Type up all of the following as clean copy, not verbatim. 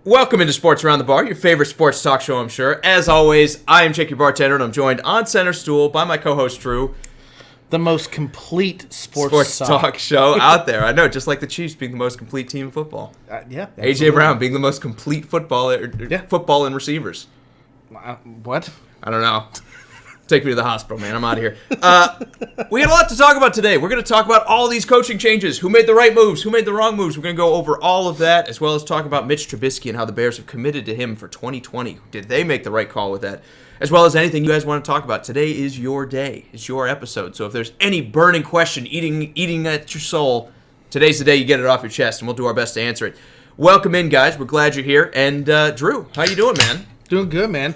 Welcome into Sports Around the Bar, your favorite sports talk show, I'm sure. As always, I am Jake, your bartender, and I'm joined on center stool by my co-host, Drew. The most complete sports talk show out there. I know, just like the Chiefs being the most complete team in football. Yeah. A.J. Brown being the most complete football and receivers. What? I don't know. Take me to the hospital, man. I'm out of here. We got a lot to talk about today. We're going to talk about all these coaching changes. Who made the right moves? Who made the wrong moves? We're going to go over all of that, as well as talk about Mitch Trubisky and how the Bears have committed to him for 2020. Did they make the right call with that? As well as anything you guys want to talk about. Today is your day. It's your episode. So if there's any burning question eating at your soul, today's the day you get it off your chest, and we'll do our best to answer it. Welcome in, guys. We're glad you're here. And Drew, how you doing, man? Doing good, man.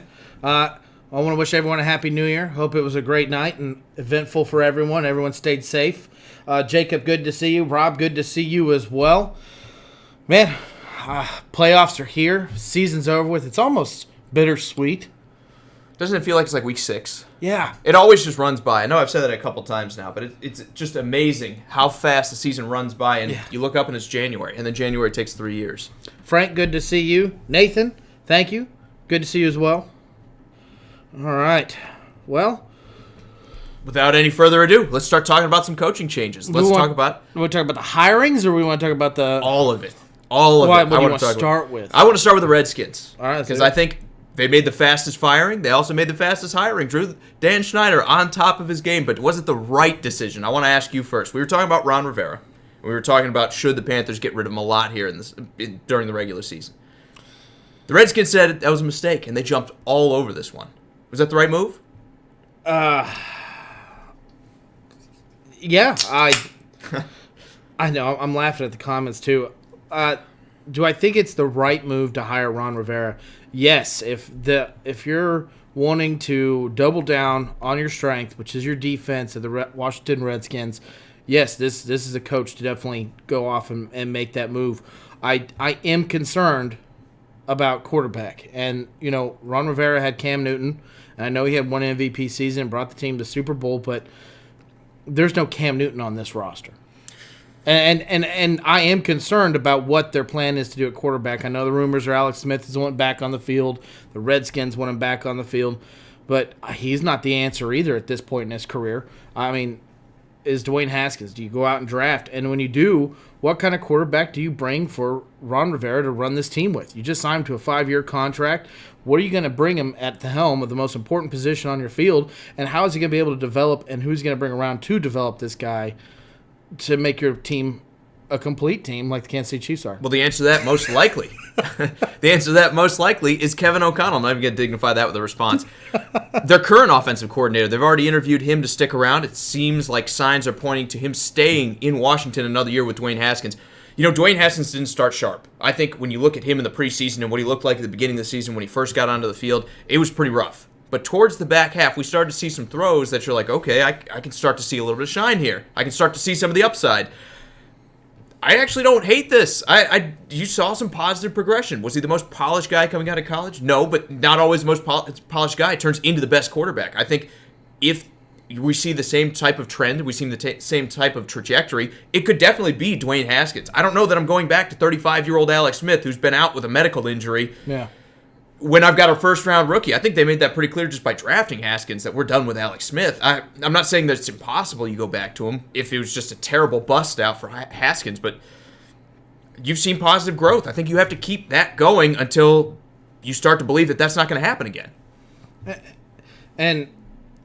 I want to wish everyone a happy new year. Hope it was a great night and eventful for everyone. Everyone stayed safe. Jacob, good to see you. Rob, good to see you as well. Man, playoffs are here. Season's over with. It's almost bittersweet. Doesn't it feel like it's like week 6? Yeah. It always just runs by. I know I've said that a couple times now, but it's just amazing how fast the season runs by, and you look up and it's January, and then January takes 3 years. Frank, good to see you. Nathan, thank you. Good to see you as well. All right. Well, without any further ado, let's start talking about some coaching changes. We want to talk about the hirings, or we want to talk about all of it? All of it. What do you want to start with? I want to start with the Redskins. All right. Because I think they made the fastest firing. They also made the fastest hiring. Drew, Dan Schneider on top of his game, but was it the right decision? I want to ask you first. We were talking about Ron Rivera. We were talking about should the Panthers get rid of him a lot here during the regular season. The Redskins said that was a mistake, and they jumped all over this one. Was that the right move? Yeah, I know. I'm laughing at the comments too. Do I think it's the right move to hire Ron Rivera? Yes. If you're wanting to double down on your strength, which is your defense of the Washington Redskins, yes, this is a coach to definitely go off and make that move. I am concerned about quarterback, and Ron Rivera had Cam Newton. And I know he had one MVP season and brought the team to Super Bowl, but there's no Cam Newton on this roster. And I am concerned about what their plan is to do at quarterback. I know the rumors are Alex Smith is want back on the field. The Redskins want him back on the field. But he's not the answer either at this point in his career. I mean, is Dwayne Haskins. Do you go out and draft? And when you do, what kind of quarterback do you bring for Ron Rivera to run this team with? You just signed him to a 5-year contract. What are you going to bring him at the helm of the most important position on your field? And how is he going to be able to develop, and who's going to bring around to develop this guy to make your team a complete team like the Kansas City Chiefs are? Well, the answer to that most likely. The answer to that most likely is Kevin O'Connell. I'm not even going to dignify that with a response. Their current offensive coordinator, they've already interviewed him to stick around. It seems like signs are pointing to him staying in Washington another year with Dwayne Haskins. Dwayne Haskins didn't start sharp. I think when you look at him in the preseason and what he looked like at the beginning of the season when he first got onto the field, it was pretty rough. But towards the back half, we started to see some throws that you're like, okay, I can start to see a little bit of shine here. I can start to see some of the upside. I actually don't hate this. You saw some positive progression. Was he the most polished guy coming out of college? No, but not always the most polished guy turns into the best quarterback. I think if we see the same type of trend, we see the same type of trajectory, it could definitely be Dwayne Haskins. I don't know that I'm going back to 35-year-old Alex Smith, who's been out with a medical injury. Yeah. When I've got a first-round rookie, I think they made that pretty clear just by drafting Haskins that we're done with Alex Smith. I'm not saying that it's impossible you go back to him if it was just a terrible bust out for Haskins, but you've seen positive growth. I think you have to keep that going until you start to believe that that's not going to happen again. And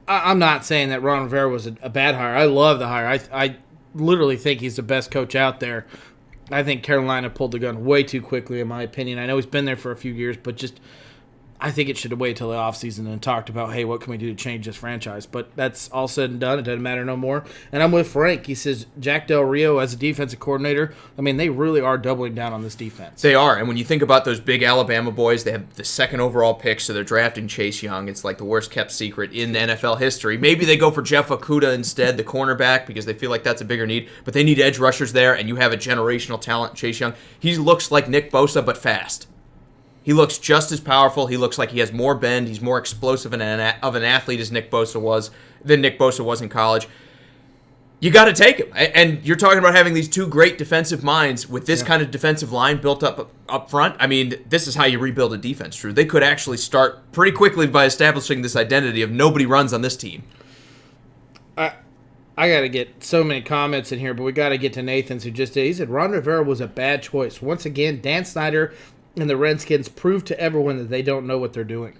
I'm not saying that Ron Rivera was a bad hire. I love the hire. I literally think he's the best coach out there. I think Carolina pulled the gun way too quickly, in my opinion. I know he's been there for a few years, but I think it should have waited till the offseason and talked about, hey, what can we do to change this franchise? But that's all said and done. It doesn't matter no more. And I'm with Frank. He says Jack Del Rio as a defensive coordinator, I mean, they really are doubling down on this defense. They are. And when you think about those big Alabama boys, they have the second overall pick, so they're drafting Chase Young. It's like the worst-kept secret in NFL history. Maybe they go for Jeff Okudah instead, the cornerback, because they feel like that's a bigger need. But they need edge rushers there, and you have a generational talent, Chase Young. He looks like Nick Bosa, but fast. He looks just as powerful. He looks like he has more bend. He's more explosive of an athlete as Nick Bosa was in college. You got to take him. And you're talking about having these two great defensive minds with this kind of defensive line built up front. I mean, this is how you rebuild a defense, Drew. They could actually start pretty quickly by establishing this identity of nobody runs on this team. I got to get so many comments in here, but we got to get to Nathan's who just did. He said Ron Rivera was a bad choice. Once again, Dan Snyder and the Redskins proved to everyone that they don't know what they're doing.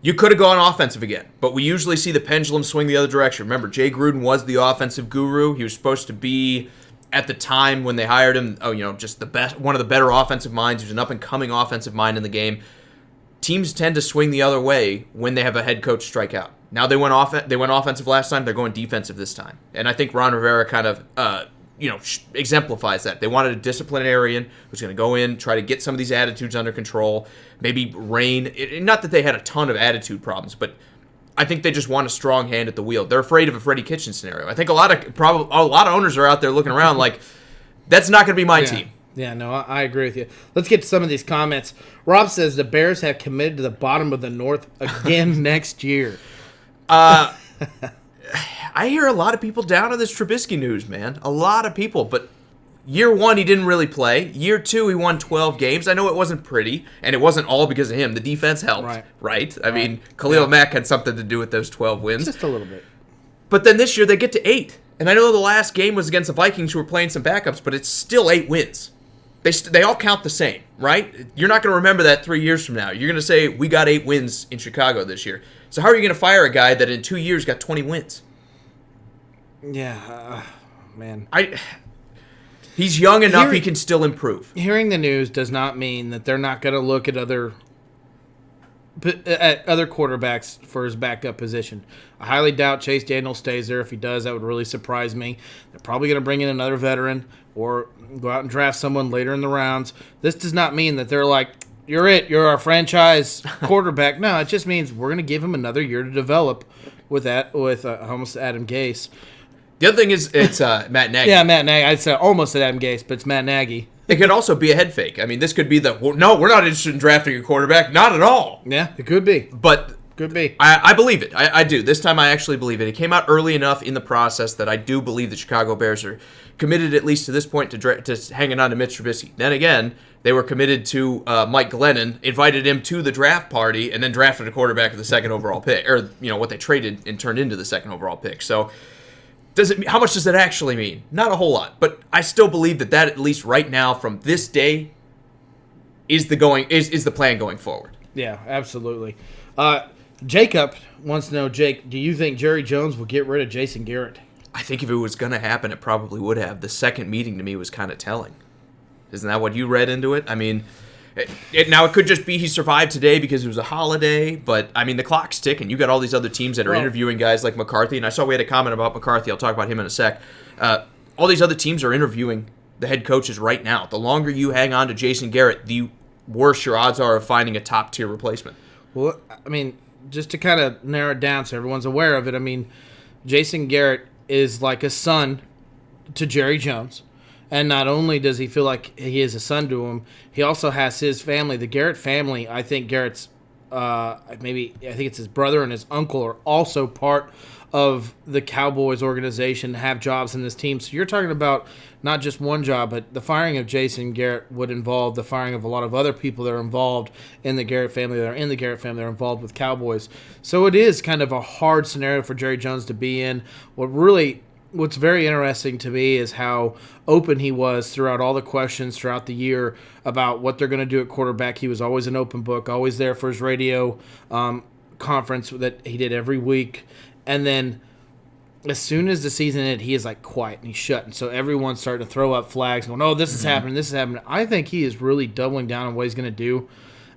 You could have gone offensive again, but we usually see the pendulum swing the other direction. Remember, Jay Gruden was the offensive guru. He was supposed to be, at the time when they hired him, just the best, one of the better offensive minds. He was an up-and-coming offensive mind in the game. Teams tend to swing the other way when they have a head coach strike out. Now they went offensive last time. They're going defensive this time, and I think Ron Rivera kind of exemplifies that. They wanted a disciplinarian who's going to go in, try to get some of these attitudes under control, maybe rein. Not that they had a ton of attitude problems, but I think they just want a strong hand at the wheel. They're afraid of a Freddie Kitchens scenario. I think a lot of owners are out there looking around like, that's not going to be my team. Yeah, no, I agree with you. Let's get to some of these comments. Rob says the Bears have committed to the bottom of the North again next year. I hear a lot of people down on this Trubisky news, man. A lot of people. But year one, he didn't really play. Year two, he won 12 games. I know it wasn't pretty, and it wasn't all because of him. The defense helped, right? I mean, Khalil Mack had something to do with those 12 wins. Just a little bit. But then this year, they get to 8. And I know the last game was against the Vikings, who were playing some backups, but it's still 8 wins. They all count the same, right? You're not going to remember that 3 years from now. You're going to say, we got 8 wins in Chicago this year. So how are you going to fire a guy that in 2 years got 20 wins? Yeah, man. He's young enough he can still improve. Hearing the news does not mean that they're not going to look at other quarterbacks for his backup position. I highly doubt Chase Daniel stays there. If he does, that would really surprise me. They're probably going to bring in another veteran or go out and draft someone later in the rounds. This does not mean that they're like, you're our franchise quarterback. No, it just means we're going to give him another year to develop with almost Adam Gase. The other thing is it's Matt Nagy. Yeah, Matt Nagy. I'd say almost Adam Gase, but it's Matt Nagy. It could also be a head fake. I mean, this could be no, we're not interested in drafting a quarterback. Not at all. Yeah, it could be. But could be. I believe it. I do. This time I actually believe it. It came out early enough in the process that I do believe the Chicago Bears are committed, at least to this point, to hanging on to Mitch Trubisky. Then again, they were committed to Mike Glennon, invited him to the draft party, and then drafted a quarterback with the second overall pick, or what they traded and turned into the second overall pick. So how much does that actually mean? Not a whole lot, but I still believe that at least right now, from this day, is the plan going forward. Yeah, absolutely. Jacob wants to know, Jake, do you think Jerry Jones will get rid of Jason Garrett? I think if it was going to happen, it probably would have. The second meeting to me was kind of telling. Isn't that what you read into it? I mean, now it could just be he survived today because it was a holiday, but I mean, the clock's ticking. You got all these other teams that are interviewing guys like McCarthy, and I saw we had a comment about McCarthy. I'll talk about him in a sec. All these other teams are interviewing the head coaches right now. The longer you hang on to Jason Garrett, the worse your odds are of finding a top-tier replacement. Well, I mean, just to kind of narrow it down so everyone's aware of it, I mean, Jason Garrett is like a son to Jerry Jones. And not only does he feel like he is a son to him, he also has his family. The Garrett family, I think Garrett's, I think it's his brother and his uncle are also part of the Cowboys organization, have jobs in this team. So you're talking about not just one job, but the firing of Jason Garrett would involve the firing of a lot of other people that are involved in the Garrett family, that are involved with Cowboys. So it is kind of a hard scenario for Jerry Jones to be in. What's very interesting to me is how open he was throughout all the questions throughout the year about what they're going to do at quarterback. He was always an open book, always there for his radio conference that he did every week. And then as soon as the season ended, he is like quiet and he's shut. And so everyone's starting to throw up flags going, oh, this is happening, this is happening. I think he is really doubling down on what he's going to do.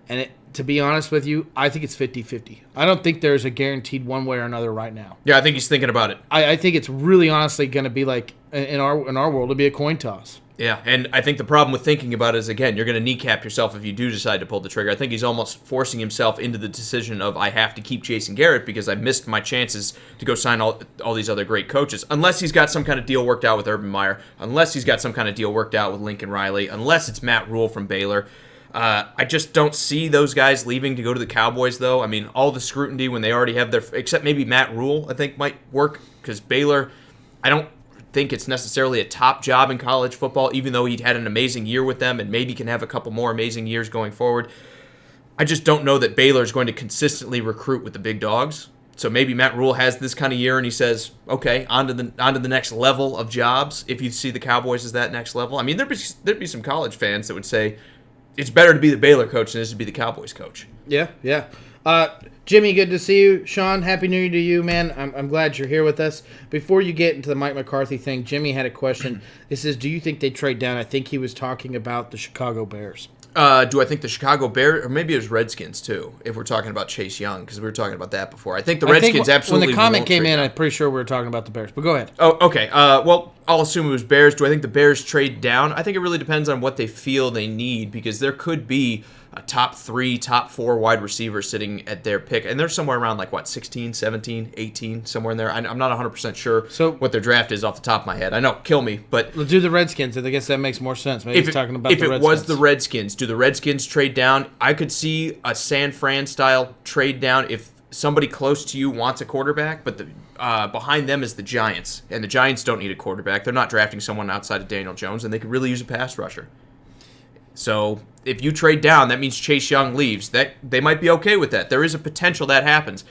And to be honest with you, I think it's 50-50. I don't think there's a guaranteed one way or another right now. Yeah, I think he's thinking about it. I think it's really honestly going to be like, in our world, it'll be a coin toss. Yeah, and I think the problem with thinking about it is, again, you're going to kneecap yourself if you do decide to pull the trigger. I think he's almost forcing himself into the decision of, I have to keep Jason Garrett because I missed my chances to go sign all these other great coaches. Unless he's got some kind of deal worked out with Urban Meyer, unless he's got some kind of deal worked out with Lincoln Riley, unless it's Matt Rule from Baylor. I just don't see those guys leaving to go to the Cowboys, though. I mean, all the scrutiny when they already have except maybe Matt Rule, I think might work, because Baylor, think it's necessarily a top job in college football, even though he'd had an amazing year with them and maybe can have a couple more amazing years going forward. I just don't know that Baylor is going to consistently recruit with the big dogs. So maybe Matt Rule has this kind of year and he says, okay, on to the next level of jobs, if you see the Cowboys as that next level. I mean, there'd be some college fans that would say it's better to be the Baylor coach than it is to be the Cowboys coach. Yeah. Jimmy, good to see you. Sean, Happy New Year to you, man. I'm glad you're here with us. Before you get into the Mike McCarthy thing, Jimmy had a question. It says, do you think they trade down? I think he was talking about the Chicago Bears. Do I think the Chicago Bears, or maybe it was Redskins too, if we're talking about Chase Young, because we were talking about that before. I think the Redskins absolutely when the comment won't came trade in, down. I'm pretty sure we were talking about the Bears. But go ahead. Oh, okay. Well, I'll assume it was Bears. Do I think the Bears trade down? I think it really depends on what they feel they need, because there could be a top 3, top 4 wide receiver sitting at their pick, and they're somewhere around 16, 17, 18, somewhere in there. I'm not 100% sure what their draft is off the top of my head. I know, kill me, but let's do the Redskins. I guess that makes more sense. Maybe he's talking about the Redskins. If it was the Redskins, do the Redskins trade down? I could see a San Fran style trade down if somebody close to you wants a quarterback, but behind them is the Giants, and the Giants don't need a quarterback. They're not drafting someone outside of Daniel Jones, and they could really use a pass rusher. So if you trade down, that means Chase Young leaves. That they might be okay with that. There is a potential that happens.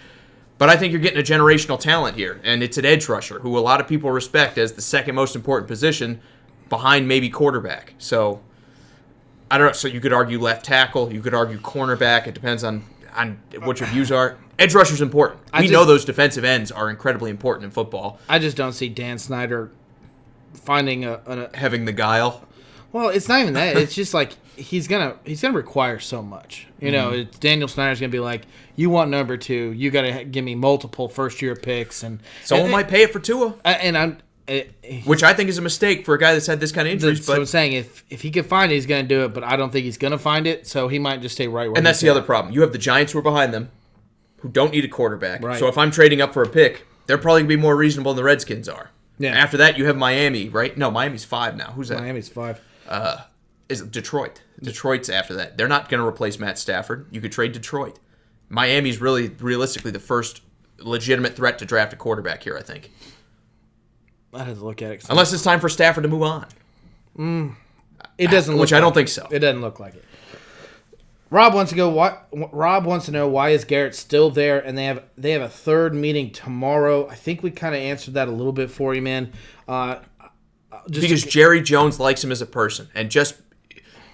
But I think you're getting a generational talent here, and it's an edge rusher who a lot of people respect as the second most important position behind maybe quarterback. So I don't know. So you could argue left tackle. You could argue cornerback. It depends on what your views are. Edge rusher's important. We know those defensive ends are incredibly important in football. I just don't see Dan Snyder finding having the guile. Well, it's not even that. It's just like he's gonna require so much. You know, Daniel Snyder's gonna be like, you want number 2, you gotta give me multiple first-year picks, and someone might pay it for Tua, which I think is a mistake for a guy that's had this kind of injuries. But I'm saying if he can find it, he's gonna do it. But I don't think he's gonna find it, so he might just stay right where. And that's the other problem. You have the Giants who are behind them, who don't need a quarterback. Right. So if I'm trading up for a pick, they're probably gonna be more reasonable than the Redskins are. Yeah. After that, you have Miami, right? No, Miami's 5 now. Who's that? Miami's 5. Is Detroit. Detroit's after that. They're not going to replace Matt Stafford. You could trade Detroit. Miami's really, realistically, the first legitimate threat to draft a quarterback here, I think. I have to look at it. Unless it's time for Stafford to move on. It doesn't look Which I don't think so. It doesn't look like it. Rob wants to know why is Garrett still there, and they have a third meeting tomorrow. I think we kind of answered that a little bit for you, man. Because Jerry Jones likes him as a person, and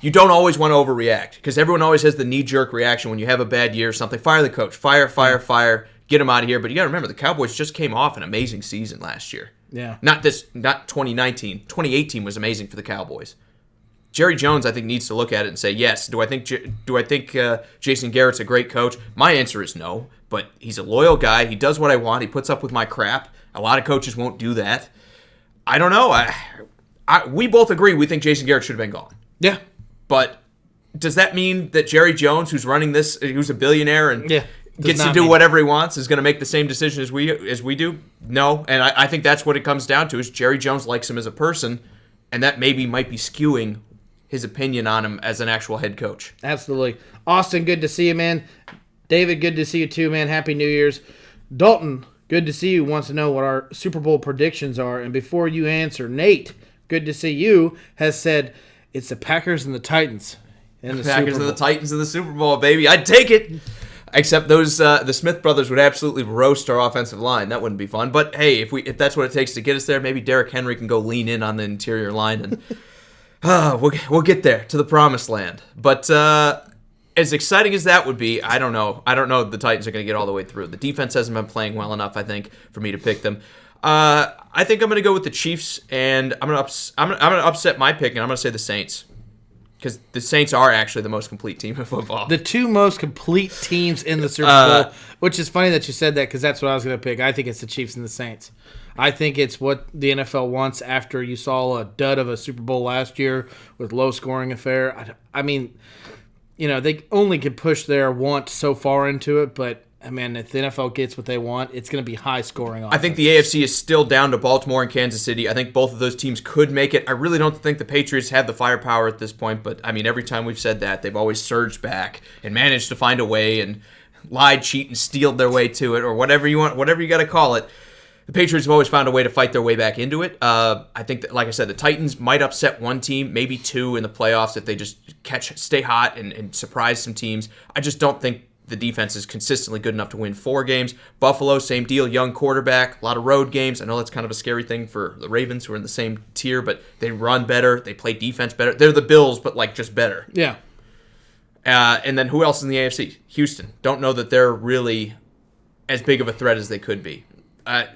you don't always want to overreact, because everyone always has the knee-jerk reaction when you have a bad year or something. Fire the coach. Fire. Get him out of here. But you got to remember, the Cowboys just came off an amazing season last year. Yeah. Not 2019. 2018 was amazing for the Cowboys. Jerry Jones, I think, needs to look at it and say, yes, do I think Jason Garrett's a great coach? My answer is no, but he's a loyal guy. He does what I want. He puts up with my crap. A lot of coaches won't do that. I don't know. We both agree we think Jason Garrett should have been gone. Yeah. But does that mean that Jerry Jones, who's running this, who's a billionaire and gets to do whatever he wants, is going to make the same decision as we do? No. And I think that's what it comes down to, is Jerry Jones likes him as a person, and that maybe might be skewing his opinion on him as an actual head coach. Absolutely. Austin, good to see you, man. David, good to see you too, man. Happy New Year's. Dalton, good to see you, wants to know what our Super Bowl predictions are. And before you answer, Nate, good to see you, has said it's the Packers and the Titans in the Packers Super Bowl. and the Titans in the Super Bowl, baby. I'd take it. Except those the Smith brothers would absolutely roast our offensive line. That wouldn't be fun. But hey, if that's what it takes to get us there, maybe Derrick Henry can go lean in on the interior line and we'll get there to the promised land. But as exciting as that would be, I don't know. I don't know if the Titans are going to get all the way through. The defense hasn't been playing well enough, I think, for me to pick them. I think I'm going to go with the Chiefs, and I'm going to upset my pick, and I'm going to say the Saints. Because the Saints are actually the most complete team in football. The two most complete teams in the Super Bowl, which is funny that you said that, because that's what I was going to pick. I think it's the Chiefs and the Saints. I think it's what the NFL wants after you saw a dud of a Super Bowl last year with low-scoring affair. I mean, they only can push their want so far into it, but if the NFL gets what they want, it's going to be high-scoring offense. I think the AFC is still down to Baltimore and Kansas City. I think both of those teams could make it. I really don't think the Patriots have the firepower at this point, but, every time we've said that, they've always surged back and managed to find a way and lied, cheat, and stealed their way to it, or whatever you got to call it. The Patriots have always found a way to fight their way back into it. I think that, like I said, the Titans might upset one team, maybe two in the playoffs if they just stay hot and surprise some teams. I just don't think the defense is consistently good enough to win 4 games. Buffalo, same deal, young quarterback, a lot of road games. I know that's kind of a scary thing for the Ravens, who are in the same tier, but they run better, they play defense better. They're the Bills, but like just better. Yeah. And then who else in the AFC? Houston. Don't know that they're really as big of a threat as they could be.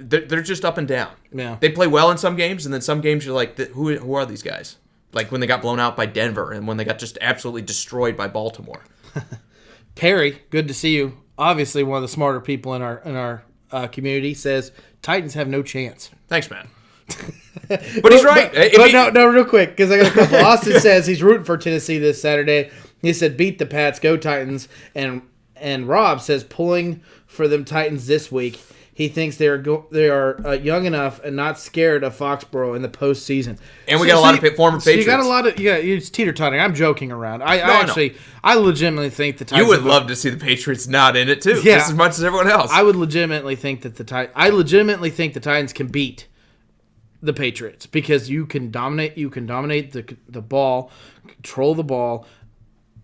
They're just up and down. Yeah. They play well in some games, and then some games you're like, who are these guys? Like when they got blown out by Denver and when they got just absolutely destroyed by Baltimore. Perry, good to see you. Obviously, one of the smarter people in our community says Titans have no chance. Thanks, man. But he's right. No, real quick, because I got a couple. Austin says he's rooting for Tennessee this Saturday. He said, "Beat the Pats, go Titans." And Rob says, "Pulling for them Titans this week." He thinks they are young enough and not scared of Foxborough in the postseason. And we got a lot of former Patriots. You got a lot of it's teeter-tottering. I'm joking around. I legitimately think the Titans. You would love to see the Patriots not in it too, yeah, just as much as everyone else. I would legitimately think that the Titans can beat the Patriots because you can dominate the ball, control the ball,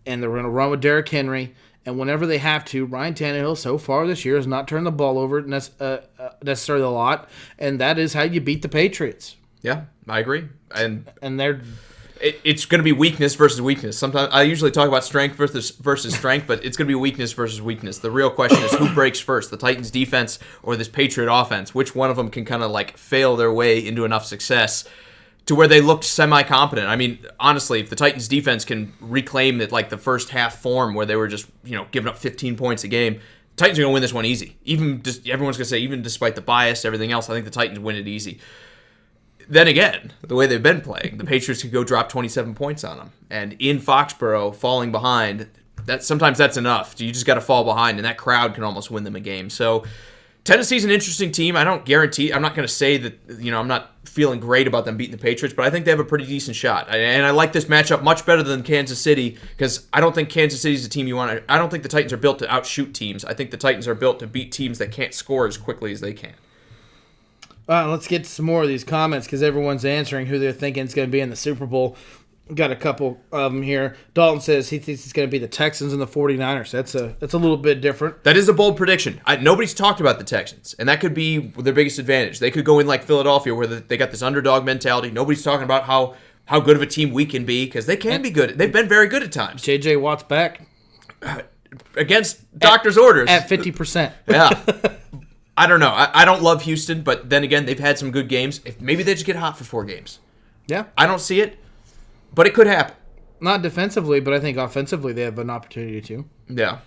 and they're going to run with Derrick Henry. And whenever they have to, Ryan Tannehill so far this year has not turned the ball over necessarily a lot, and that is how you beat the Patriots. Yeah, I agree. And they're it's going to be weakness versus weakness. Sometimes I usually talk about strength versus strength, but it's going to be weakness versus weakness. The real question is who breaks first, the Titans defense or this Patriot offense? Which one of them can kind of like fail their way into enough success to where they looked semi-competent? I mean, honestly, if the Titans defense can reclaim that like the first half form where they were just, giving up 15 points a game, Titans are going to win this one easy. Everyone's going to say, even despite the bias, everything else, I think the Titans win it easy. Then again, the way they've been playing, the Patriots could go drop 27 points on them. And in Foxborough, falling behind, sometimes that's enough. You just got to fall behind, and that crowd can almost win them a game. So Tennessee's an interesting team. I don't guarantee. I'm not going to say that, I'm not feeling great about them beating the Patriots, but I think they have a pretty decent shot. And I like this matchup much better than Kansas City because I don't think Kansas City's a team you want to. I don't think the Titans are built to outshoot teams. I think the Titans are built to beat teams that can't score as quickly as they can. Let's get to some more of these comments because everyone's answering who they're thinking is going to be in the Super Bowl. Got a couple of them here. Dalton says he thinks it's going to be the Texans and the 49ers. That's a little bit different. That is a bold prediction. Nobody's talked about the Texans, and that could be their biggest advantage. They could go in like Philadelphia where they got this underdog mentality. Nobody's talking about how good of a team we can be because they can be good. They've been very good at times. J.J. Watt's back. Against doctor's orders. At 50%. Yeah. I don't know. I don't love Houston, but then again, they've had some good games. Maybe they just get hot for 4 games. Yeah. I don't see it. But it could happen. Not defensively, but I think offensively they have an opportunity to. Yeah.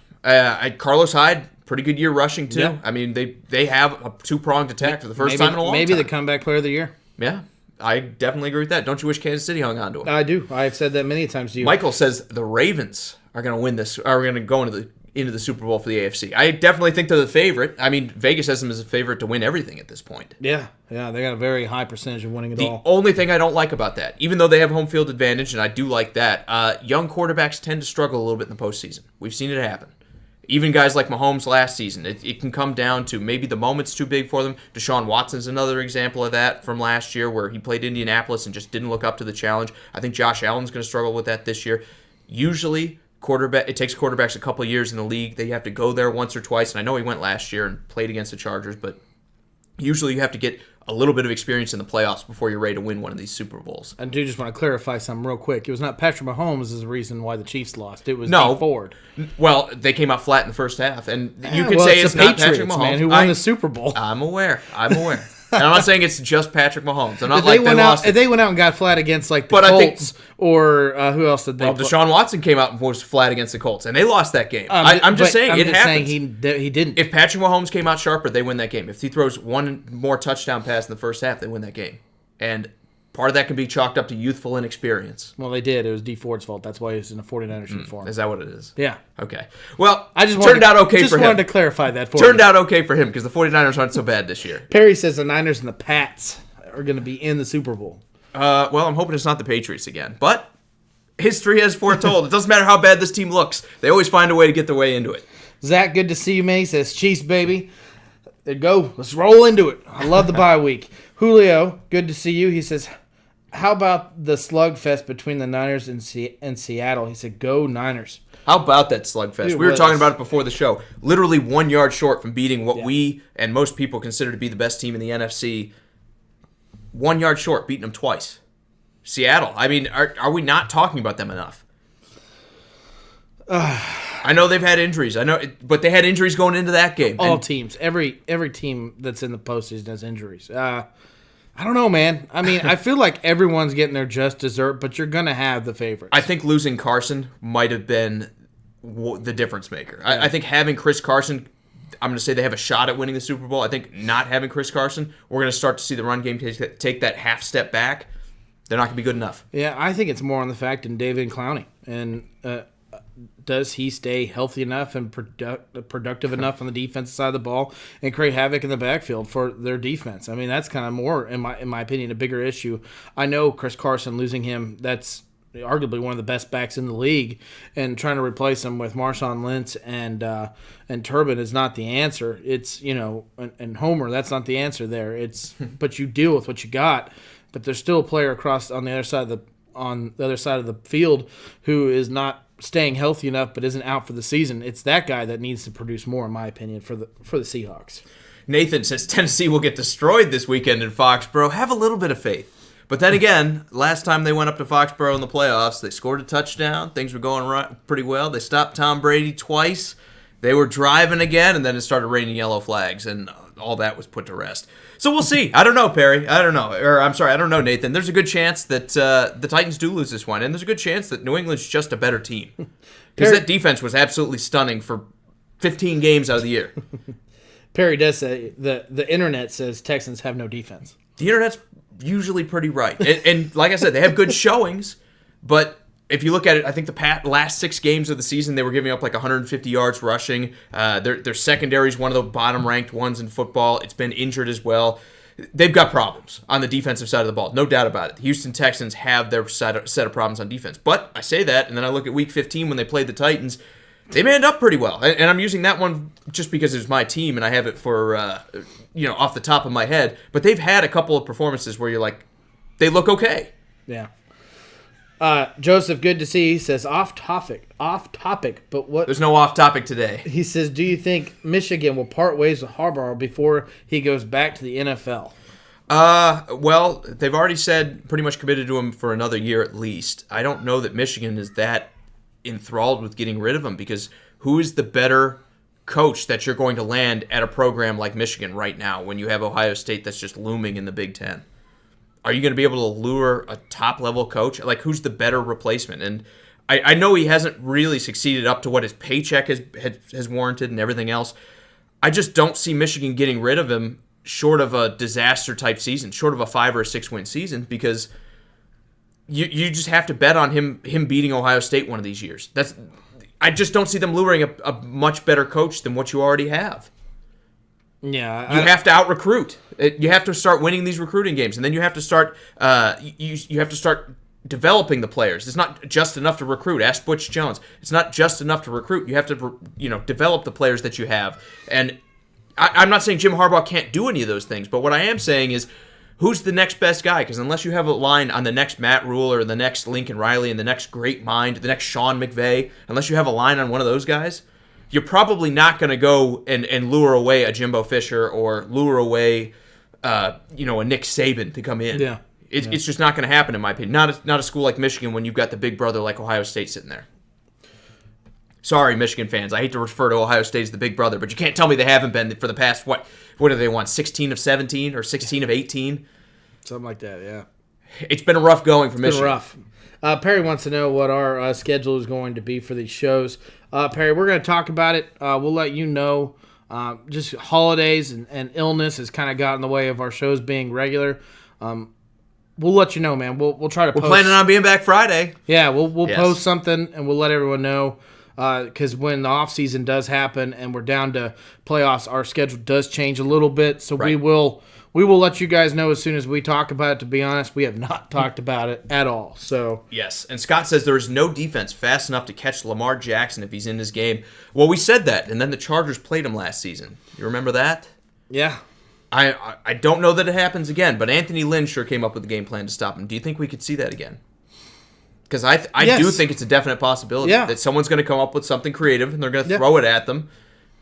Carlos Hyde, pretty good year rushing, too. Yeah. I mean, they have a 2-pronged attack for the first time in a long time. Maybe the comeback player of the year. Yeah. I definitely agree with that. Don't you wish Kansas City hung on to him? I do. I've said that many times to you. Michael says the Ravens are going to win this, are going to go into the Super Bowl for the AFC. I definitely think they're the favorite. I mean, Vegas has them as a favorite to win everything at this point. Yeah, they got a very high percentage of winning it all. The only thing I don't like about that, even though they have home field advantage, and I do like that, young quarterbacks tend to struggle a little bit in the postseason. We've seen it happen. Even guys like Mahomes last season, it can come down to maybe the moment's too big for them. Deshaun Watson's another example of that from last year where he played Indianapolis and just didn't look up to the challenge. I think Josh Allen's going to struggle with that this year. Usually, it takes quarterbacks a couple of years in the league. They have to go there once or twice, and I know he went last year and played against the Chargers, but usually you have to get a little bit of experience in the playoffs before you're ready to win one of these Super Bowls. I do just want to clarify something real quick. It was not Patrick Mahomes is the reason why the Chiefs lost. It was Dee Ford. Well, they came out flat in the first half, and you could say it's not Patrick Mahomes. Man, who won the Super Bowl. I'm aware. And I'm not saying it's just Patrick Mahomes. I'm not if they went out and got flat against like the Colts or who else did they? Well, Deshaun Watson came out and was flat against the Colts, and they lost that game. I'm just saying it happens. He didn't. If Patrick Mahomes came out sharper, they win that game. If he throws one more touchdown pass in the first half, they win that game. And part of that can be chalked up to youthful inexperience. Well, they did. It was Dee Ford's fault. That's why he's in the 49ers uniform. Is that what it is? Yeah. Okay. Well, turned out okay for him. Just wanted to clarify that for you. Turned out okay for him because the 49ers aren't so bad this year. Perry says the Niners and the Pats are going to be in the Super Bowl. Well, I'm hoping it's not the Patriots again. But history has foretold. It doesn't matter how bad this team looks. They always find a way to get their way into it. Zach, good to see you, man. He says, Chiefs, baby. There you go. Let's roll into it. I love the bye week. Julio, good to see you. He says, how about the slugfest between the Niners and Seattle? He said, go Niners. How about that slugfest? Dude, we were talking about it before the show. Literally 1 yard short from beating what we and most people consider to be the best team in the NFC. 1 yard short, beating them twice. Seattle. I mean, are we not talking about them enough? I know they've had injuries. I know, but they had injuries going into that game. All teams, every team that's in the postseason has injuries. I don't know, man. I mean, I feel like everyone's getting their just dessert, but you're gonna have the favorites. I think losing Carson might have been the difference maker. I think having Chris Carson, I'm going to say they have a shot at winning the Super Bowl. I think not having Chris Carson, we're going to start to see the run game take that half step back. They're not going to be good enough. Yeah, I think it's more on the fact in David Clowney. And does he stay healthy enough and productive enough on the defensive side of the ball and create havoc in the backfield for their defense? I mean, that's kind of more, in my opinion, a bigger issue. I know Chris Carson, losing him, that's arguably one of the best backs in the league, and trying to replace him with Marshawn Lynch and Turbin is not the answer. It's, and Homer, that's not the answer there. It's but you deal with what you got. But there's still a player across on the other side of the field who is not staying healthy enough, but isn't out for the season. It's that guy that needs to produce more, in my opinion, for the Seahawks. Nathan says Tennessee will get destroyed this weekend in Foxborough. Have a little bit of faith. But then again, last time they went up to Foxborough in the playoffs, they scored a touchdown. Things were going pretty well. They stopped Tom Brady twice. They were driving again, and then it started raining yellow flags, and all that was put to rest. So we'll see. I don't know, Perry. I don't know, Nathan. There's a good chance that the Titans do lose this one, and there's a good chance that New England's just a better team. Because that defense was absolutely stunning for 15 games out of the year. Perry does say, the internet says Texans have no defense. The internet's usually pretty right. And like I said, they have good showings, but if you look at it, I think the last 6 games of the season, they were giving up like 150 yards rushing. Their secondary is one of the bottom-ranked ones in football. It's been injured as well. They've got problems on the defensive side of the ball, no doubt about it. The Houston Texans have their set of problems on defense. But I say that, and then I look at Week 15 when they played the Titans. They manned up pretty well, and I'm using that one just because it's my team and I have it for off the top of my head. But they've had a couple of performances where you're like, they look okay. Yeah. Joseph, good to see. He says off topic, but what? There's no off topic today. He says, do you think Michigan will part ways with Harbaugh before he goes back to the NFL? Well, they've already said pretty much committed to him for another year at least. I don't know that Michigan is that enthralled with getting rid of him, because who is the better coach that you're going to land at a program like Michigan right now when you have Ohio State that's just looming in the Big Ten? Are you going to be able to lure a top-level coach? Like, who's the better replacement? And I know he hasn't really succeeded up to what his paycheck has warranted and everything else. I just don't see Michigan getting rid of him short of a disaster-type season, short of a 5 or a 6-win season, because you just have to bet on him beating Ohio State one of these years. I just don't see them luring a much better coach than what you already have. Yeah, you have to out-recruit. You have to start winning these recruiting games, and then you have to start. You have to start developing the players. It's not just enough to recruit. Ask Butch Jones. It's not just enough to recruit. You have to, develop the players that you have. And I'm not saying Jim Harbaugh can't do any of those things, but what I am saying is, who's the next best guy? Because unless you have a line on the next Matt Rule or the next Lincoln Riley and the next great mind, the next Sean McVay, unless you have a line on one of those guys, you're probably not going to go and lure away a Jimbo Fisher or lure away, a Nick Saban to come in. Yeah. It's just not going to happen, in my opinion. Not a school like Michigan when you've got the big brother like Ohio State sitting there. Sorry, Michigan fans. I hate to refer to Ohio State as the big brother, but you can't tell me they haven't been for the past, what do they want, 16 of 17 or 16 of 18? Something like that, yeah. It's been a rough going for Michigan. It's been rough. Perry wants to know what our schedule is going to be for these shows. Perry, we're going to talk about it. We'll let you know. Just holidays and illness has kind of gotten in the way of our shows being regular. We'll let you know, man. We'll try to post. We're planning on being back Friday. Yeah, we'll post something, and we'll let everyone know. Because when the off season does happen and we're down to playoffs, our schedule does change a little bit. So right. we will let you guys know as soon as we talk about it. To be honest, we have not talked about it at all. So yes, and Scott says there is no defense fast enough to catch Lamar Jackson if he's in this game. Well, we said that, and then the Chargers played him last season. You remember that? Yeah. I don't know that it happens again, but Anthony Lynn sure came up with a game plan to stop him. Do you think we could see that again? Because I Yes. do think it's a definite possibility that someone's going to come up with something creative and they're going to throw it at them,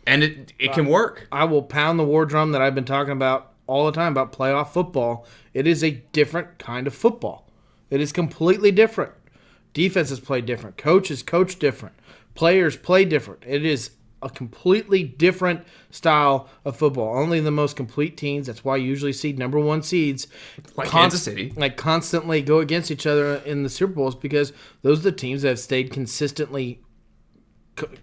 and it can work. I will pound the war drum that I've been talking about all the time about playoff football. It is a different kind of football. It is completely different. Defenses play different. Coaches coach different. Players play different. It is a completely different style of football. Only the most complete teams, that's why you usually see number one seeds like Kansas City, constantly go against each other in the Super Bowls, because those are the teams that have stayed consistently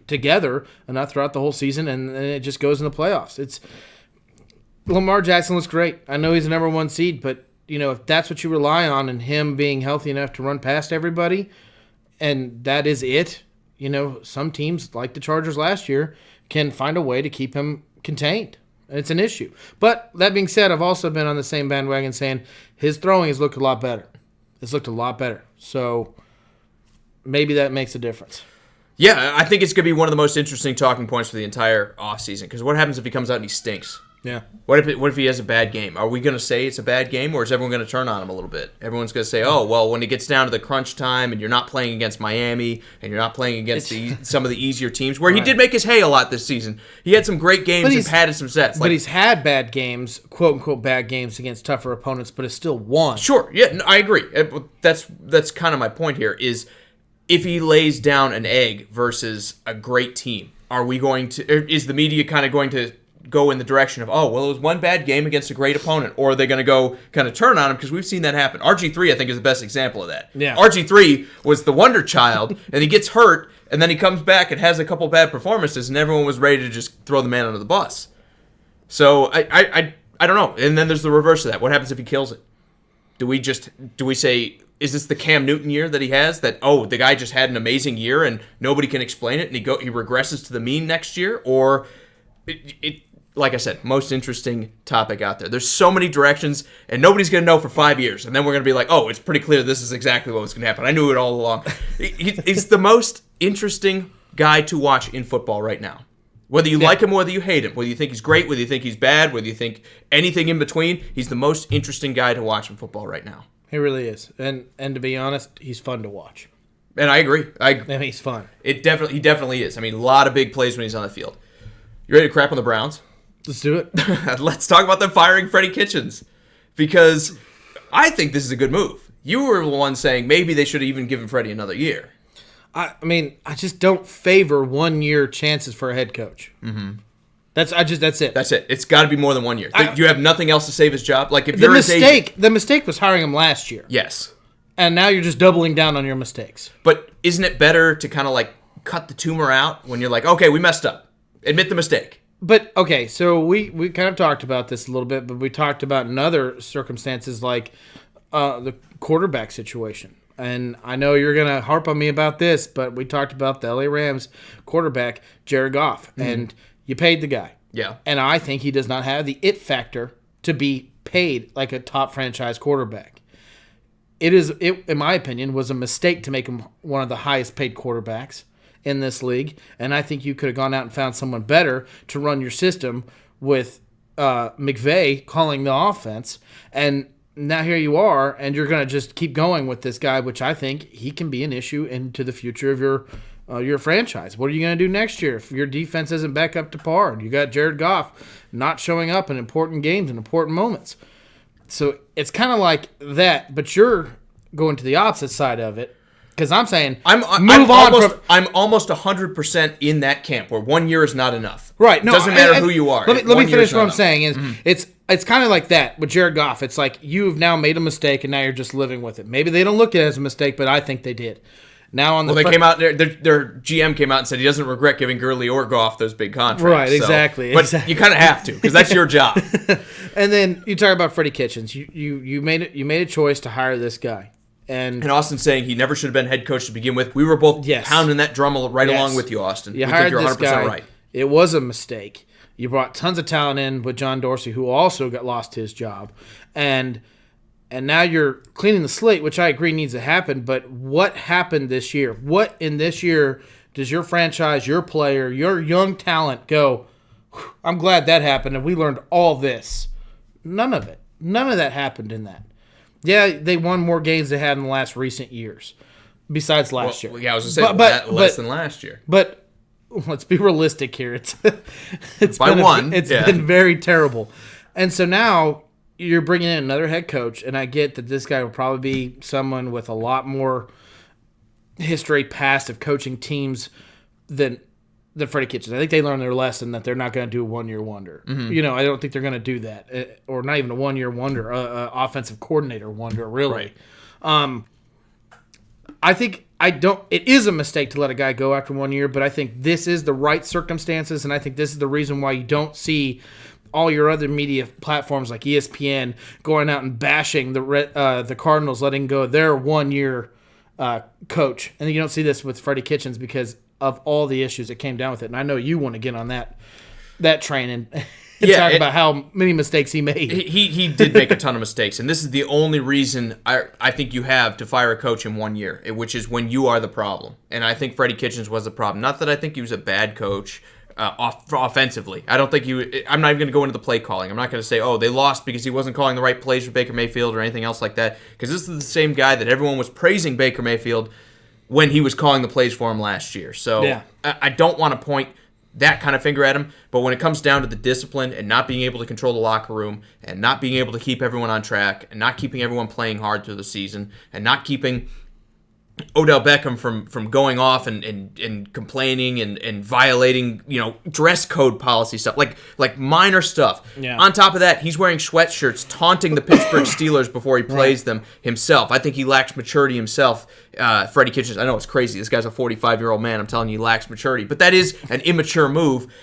together enough throughout the whole season, and it just goes in the playoffs. It's Lamar Jackson looks great. I know he's the number one seed, but if that's what you rely on, and him being healthy enough to run past everybody, and that is it. Some teams, like the Chargers last year, can find a way to keep him contained. It's an issue. But that being said, I've also been on the same bandwagon saying his throwing has looked a lot better. It's looked a lot better. So maybe that makes a difference. Yeah, I think it's going to be one of the most interesting talking points for the entire offseason, because what happens if he comes out and he stinks? Yeah. What if he has a bad game? Are we going to say it's a bad game, or is everyone going to turn on him a little bit? Everyone's going to say, oh, well, when it gets down to the crunch time and you're not playing against Miami and you're not playing against some of the easier teams, where he did make his hay a lot this season. He had some great games and padded some sets. But he's had bad games, quote-unquote bad games against tougher opponents, but it's still won. Sure, yeah, no, I agree. That's kind of my point here, is if he lays down an egg versus a great team, is the media kind of going to go in the direction of, oh, well, it was one bad game against a great opponent, or are they going to go kind of turn on him? Because we've seen that happen. RG3, I think, is the best example of that. Yeah. RG3 was the wonder child, and he gets hurt, and then he comes back and has a couple bad performances, and everyone was ready to just throw the man under the bus. So I don't know. And then there's the reverse of that. What happens if he kills it? Do we say, is this the Cam Newton year that he has? That, oh, the guy just had an amazing year and nobody can explain it, and he regresses to the mean next year? Or like I said, most interesting topic out there. There's so many directions, and nobody's going to know for 5 years. And then we're going to be like, oh, it's pretty clear this is exactly what was going to happen. I knew it all along. He's the most interesting guy to watch in football right now. Whether you like him or whether you hate him, whether you think he's great, whether you think he's bad, whether you think anything in between, he's the most interesting guy to watch in football right now. He really is. And to be honest, he's fun to watch. And I agree. He's fun. He definitely is. I mean, a lot of big plays when he's on the field. You ready to crap on the Browns? Let's do it. Let's talk about them firing Freddie Kitchens, because I think this is a good move. You were the one saying maybe they should have even given Freddie another year. I mean, I just don't favor 1 year chances for a head coach. Mm-hmm. That's it. That's it. It's got to be more than 1 year. You have nothing else to save his job. Like, if the mistake was hiring him last year. Yes. And now you're just doubling down on your mistakes. But isn't it better to kind of like cut the tumor out when you're like, okay, we messed up, admit the mistake? But, okay, so we kind of talked about this a little bit, but we talked about in other circumstances like the quarterback situation. And I know you're going to harp on me about this, but we talked about the LA Rams quarterback, Jared Goff, and you paid the guy. Yeah. And I think he does not have the it factor to be paid like a top franchise quarterback. It, in my opinion, was a mistake to make him one of the highest paid quarterbacks in this league, and I think you could have gone out and found someone better to run your system with McVay calling the offense, and now here you are, and you're going to just keep going with this guy, which I think he can be an issue into the future of your franchise. What are you going to do next year if your defense isn't back up to par and you got Jared Goff not showing up in important games and important moments? So it's kind of like that, but you're going to the opposite side of it. Because I'm saying, I'm almost 100% in that camp where 1 year is not enough. Right. No, it doesn't matter who you are. Let me finish what I'm saying. Is it's kind of like that with Jared Goff. It's like you've now made a mistake and now you're just living with it. Maybe they don't look at it as a mistake, but I think they did. Now they came out. Their GM came out and said he doesn't regret giving Gurley or Goff those big contracts. Right. Exactly. But you kind of have to, because that's your job. And then you talk about Freddie Kitchens. You made a choice to hire this guy. And Austin saying he never should have been head coach to begin with. We were both pounding that drum along with you, Austin. You hired this guy. Right. It was a mistake. You brought tons of talent in with John Dorsey, who also lost his job. And now you're cleaning the slate, which I agree needs to happen. But what happened this year? What in this year does your franchise, your player, your young talent go, I'm glad that happened and we learned all this. None of it. None of that happened in that. Yeah, they won more games they had in the last recent years, besides last year. Yeah, I was going to say less than last year. But let's be realistic here. It's by one. It's been very terrible. And so now you're bringing in another head coach, and I get that this guy will probably be someone with a lot more history past of coaching teams than Freddie Kitchens. I think they learned their lesson that they're not going to do a one-year wonder. Mm-hmm. I don't think they're going to do that, or not even a one-year wonder, offensive coordinator wonder, really. Right. I think it is a mistake to let a guy go after 1 year, but I think this is the right circumstances, and I think this is the reason why you don't see all your other media platforms like ESPN going out and bashing the Cardinals letting go of their 1 year coach. And you don't see this with Freddie Kitchens because of all the issues that came down with it. And I know you want to get on that train and talk about how many mistakes he made. He did make a ton of mistakes, and this is the only reason I think you have to fire a coach in 1 year, which is when you are the problem. And I think Freddie Kitchens was the problem. Not that I think he was a bad coach offensively. I don't think I'm not even going to go into the play calling. I'm not going to say, they lost because he wasn't calling the right plays for Baker Mayfield or anything else like that, because this is the same guy that everyone was praising Baker Mayfield when he was calling the plays for him last year. So yeah. I don't want to point that kind of finger at him, but when it comes down to the discipline and not being able to control the locker room and not being able to keep everyone on track and not keeping everyone playing hard through the season and not keeping Odell Beckham from going off and complaining and violating, dress code policy stuff, like minor stuff. Yeah. On top of that, he's wearing sweatshirts, taunting the Pittsburgh Steelers before he plays them himself. I think he lacks maturity himself. Freddie Kitchens, I know it's crazy. This guy's a 45-year-old man. I'm telling you, he lacks maturity. But that is an immature move.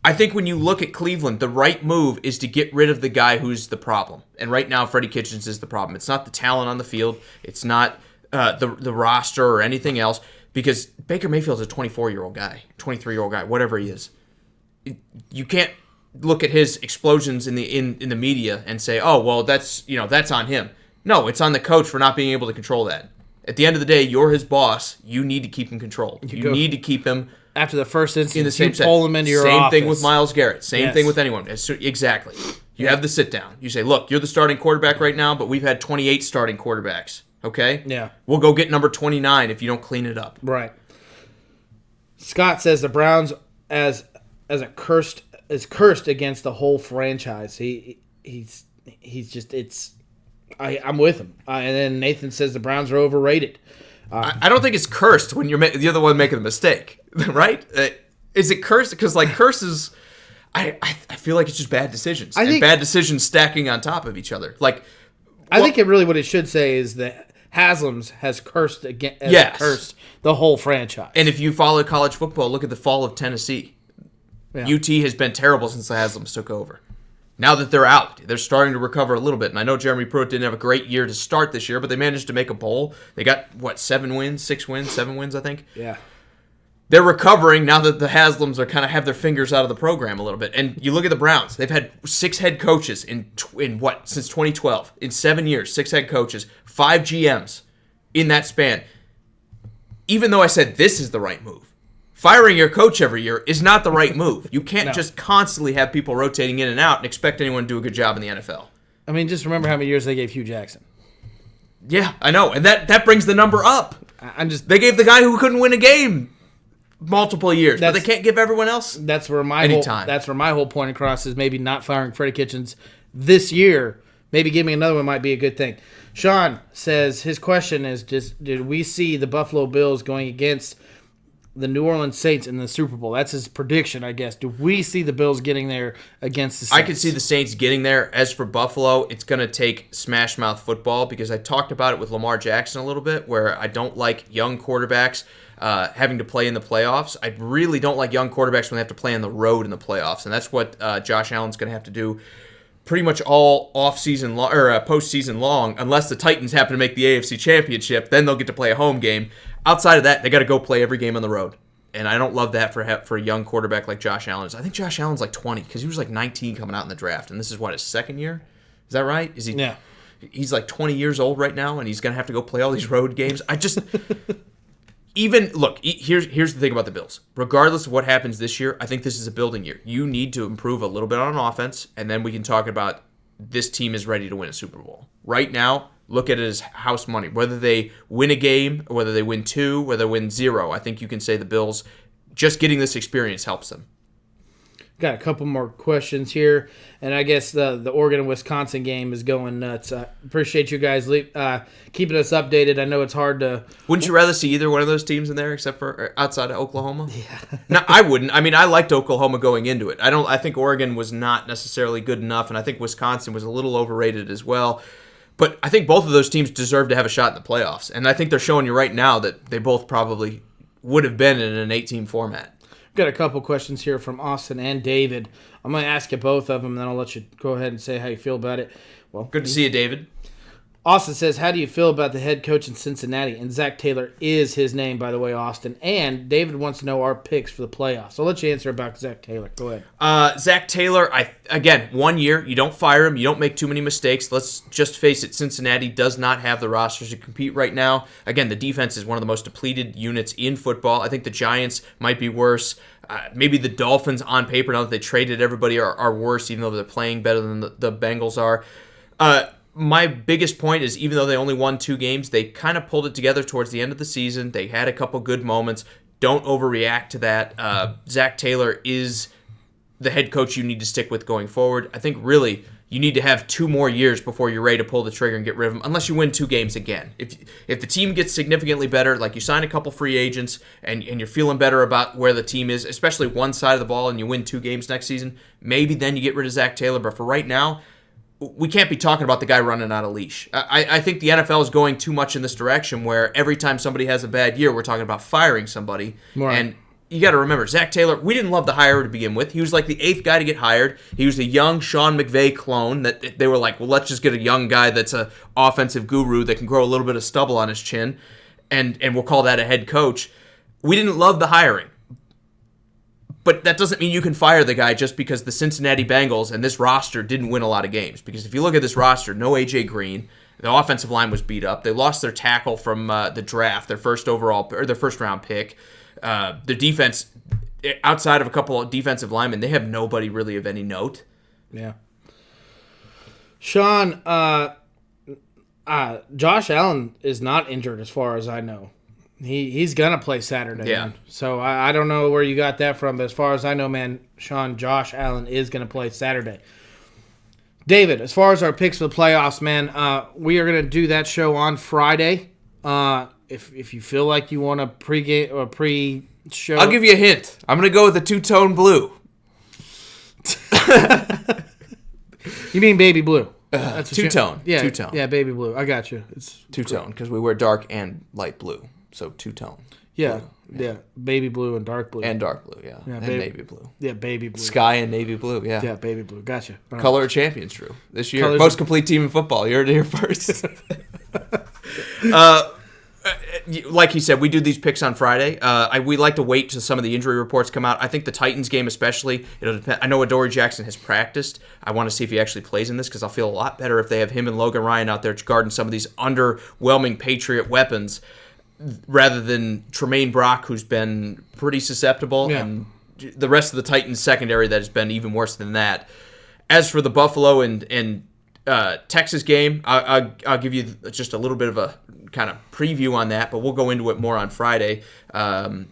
I think when you look at Cleveland, the right move is to get rid of the guy who's the problem. And right now, Freddie Kitchens is the problem. It's not the talent on the field. It's not the roster or anything else, because Baker Mayfield's a 24-year-old guy, 23-year-old guy, whatever he is. You can't look at his explosions in the media and say, that's on him. No, it's on the coach for not being able to control that. At the end of the day, you're his boss. You need to keep him controlled. You need to keep him after the first instance. In the same set. Pull him into your office. Same thing with Myles Garrett. Same thing with anyone. Exactly. You have the sit down. You say, look, you're the starting quarterback right now, but we've had 28 starting quarterbacks. Okay? Yeah. We'll go get number 29 if you don't clean it up. Right. Scott says the Browns is cursed against the whole franchise. He's just I'm with him. And then Nathan says the Browns are overrated. I don't think it's cursed when you're the other one making the mistake, right? Is it cursed? Because curses, I feel like it's just bad decisions. And bad decisions stacking on top of each other. I think what it should say is that Haslam's has cursed cursed the whole franchise. And if you follow college football, look at the fall of Tennessee. Yeah. UT has been terrible since the Haslams took over. Now that they're out, they're starting to recover a little bit. And I know Jeremy Pruitt didn't have a great year to start this year, but they managed to make a bowl. They got, 7 wins, I think? Yeah. They're recovering now that the Haslams are kind of have their fingers out of the program a little bit. And you look at the Browns. They've had 6 head coaches since 2012. In 7 years, 6 head coaches, 5 GMs in that span. Even though I said this is the right move, firing your coach every year is not the right move. You can't just constantly have people rotating in and out and expect anyone to do a good job in the NFL. I mean, just remember how many years they gave Hugh Jackson. Yeah, I know. And that brings the number up. They gave the guy who couldn't win a game multiple years, but they can't give everyone else that's where my whole point across is maybe not firing Freddie Kitchens this year. Maybe giving another one might be a good thing. Sean says his question is did we see the Buffalo Bills going against the New Orleans Saints in the Super Bowl? That's his prediction, I guess. Do we see the Bills getting there against the Saints? I could see the Saints getting there. As for Buffalo, it's going to take smash mouth football, because I talked about it with Lamar Jackson a little bit, where I don't like young quarterbacks having to play in the playoffs. I really don't like young quarterbacks when they have to play on the road in the playoffs, and that's what Josh Allen's going to have to do pretty much all off-season or postseason long, unless the Titans happen to make the AFC Championship. Then they'll get to play a home game. Outside of that, they got to go play every game on the road, and I don't love that for a young quarterback like Josh Allen. I think Josh Allen's 20, because he was 19 coming out in the draft, and this is his second year. Is that right? Is he? Yeah. He's 20 years old right now, and he's going to have to go play all these road games. Here's the thing about the Bills. Regardless of what happens this year, I think this is a building year. You need to improve a little bit on offense, and then we can talk about this team is ready to win a Super Bowl. Right now, look at it as house money. Whether they win a game, or whether they win 2, whether they win 0, I think you can say the Bills, just getting this experience helps them. Got a couple more questions here, and I guess the Oregon and Wisconsin game is going nuts. I appreciate you guys keeping us updated. I know it's hard to. Wouldn't you rather see either one of those teams in there, except for outside of Oklahoma? Yeah. No, I wouldn't. I mean, I liked Oklahoma going into it. I think Oregon was not necessarily good enough, and I think Wisconsin was a little overrated as well. But I think both of those teams deserve to have a shot in the playoffs, and I think they're showing you right now that they both probably would have been in an 8-team format. Got a couple questions here from Austin and David. I'm going to ask you both of them, then I'll let you go ahead and say how you feel about it. Well, good to see you, David. Austin says, how do you feel about the head coach in Cincinnati? And Zach Taylor is his name, by the way, Austin. And David wants to know our picks for the playoffs. So I'll let you answer about Zach Taylor. Go ahead. Zach Taylor, again, 1 year. You don't fire him. You don't make too many mistakes. Let's just face it, Cincinnati does not have the rosters to compete right now. Again, the defense is one of the most depleted units in football. I think the Giants might be worse. Maybe the Dolphins on paper, now that they traded everybody, are worse, even though they're playing better than the Bengals are. My biggest point is, even though they only won 2 games, they kind of pulled it together towards the end of the season. They had a couple good moments. Don't overreact to that. Zach Taylor is the head coach you need to stick with going forward. I think really you need to have 2 more years before you're ready to pull the trigger and get rid of him, unless you win 2 games again. If the team gets significantly better, like you sign a couple free agents and you're feeling better about where the team is, especially one side of the ball, and you win 2 games next season, maybe then you get rid of Zach Taylor. But for right now, we can't be talking about the guy running on a leash. I think the NFL is going too much in this direction where every time somebody has a bad year, we're talking about firing somebody. Right. And you got to remember, Zach Taylor, we didn't love the hire to begin with. He was like the 8th guy to get hired. He was a young Sean McVay clone that they were like, well, let's just get a young guy that's an offensive guru that can grow a little bit of stubble on his chin, and we'll call that a head coach. We didn't love the hiring. But that doesn't mean you can fire the guy just because the Cincinnati Bengals and this roster didn't win a lot of games. Because if you look at this roster, no A.J. Green, the offensive line was beat up. They lost their tackle from the draft, their first round pick. The defense, outside of a couple of defensive linemen, they have nobody really of any note. Yeah. Sean, Josh Allen is not injured as far as I know. He's gonna play Saturday. Yeah. Man. So I don't know where you got that from, but as far as I know, man, Sean, Josh Allen is gonna play Saturday. David, as far as our picks for the playoffs, man, we are gonna do that show on Friday. If you feel like you want a pre-game or pre-show, I'll give you a hint. I'm gonna go with the 2-tone blue. You mean baby blue? That's two-tone. Yeah, two-tone. Yeah, baby blue. I got you. It's two-tone because we wear dark and light blue. So 2-tone. Yeah, yeah, baby blue and dark blue. And dark blue, yeah. And navy blue. Yeah, baby blue. Sky and navy blue, yeah. Yeah, baby blue. Gotcha. Color of champions, Drew. This year, most complete team in football. You heard it here first. Like he said, we do these picks on Friday. We like to wait till some of the injury reports come out. I think the Titans game especially, it'll depend. I know Adoree Jackson has practiced. I want to see if he actually plays in this because I'll feel a lot better if they have him and Logan Ryan out there guarding some of these underwhelming Patriot weapons rather than Tremaine Brock, who's been pretty susceptible, and the rest of the Titans secondary that has been even worse than that. As for the Buffalo and Texas game, I'll give you just a little bit of a kind of preview on that, but we'll go into it more on Friday. Again,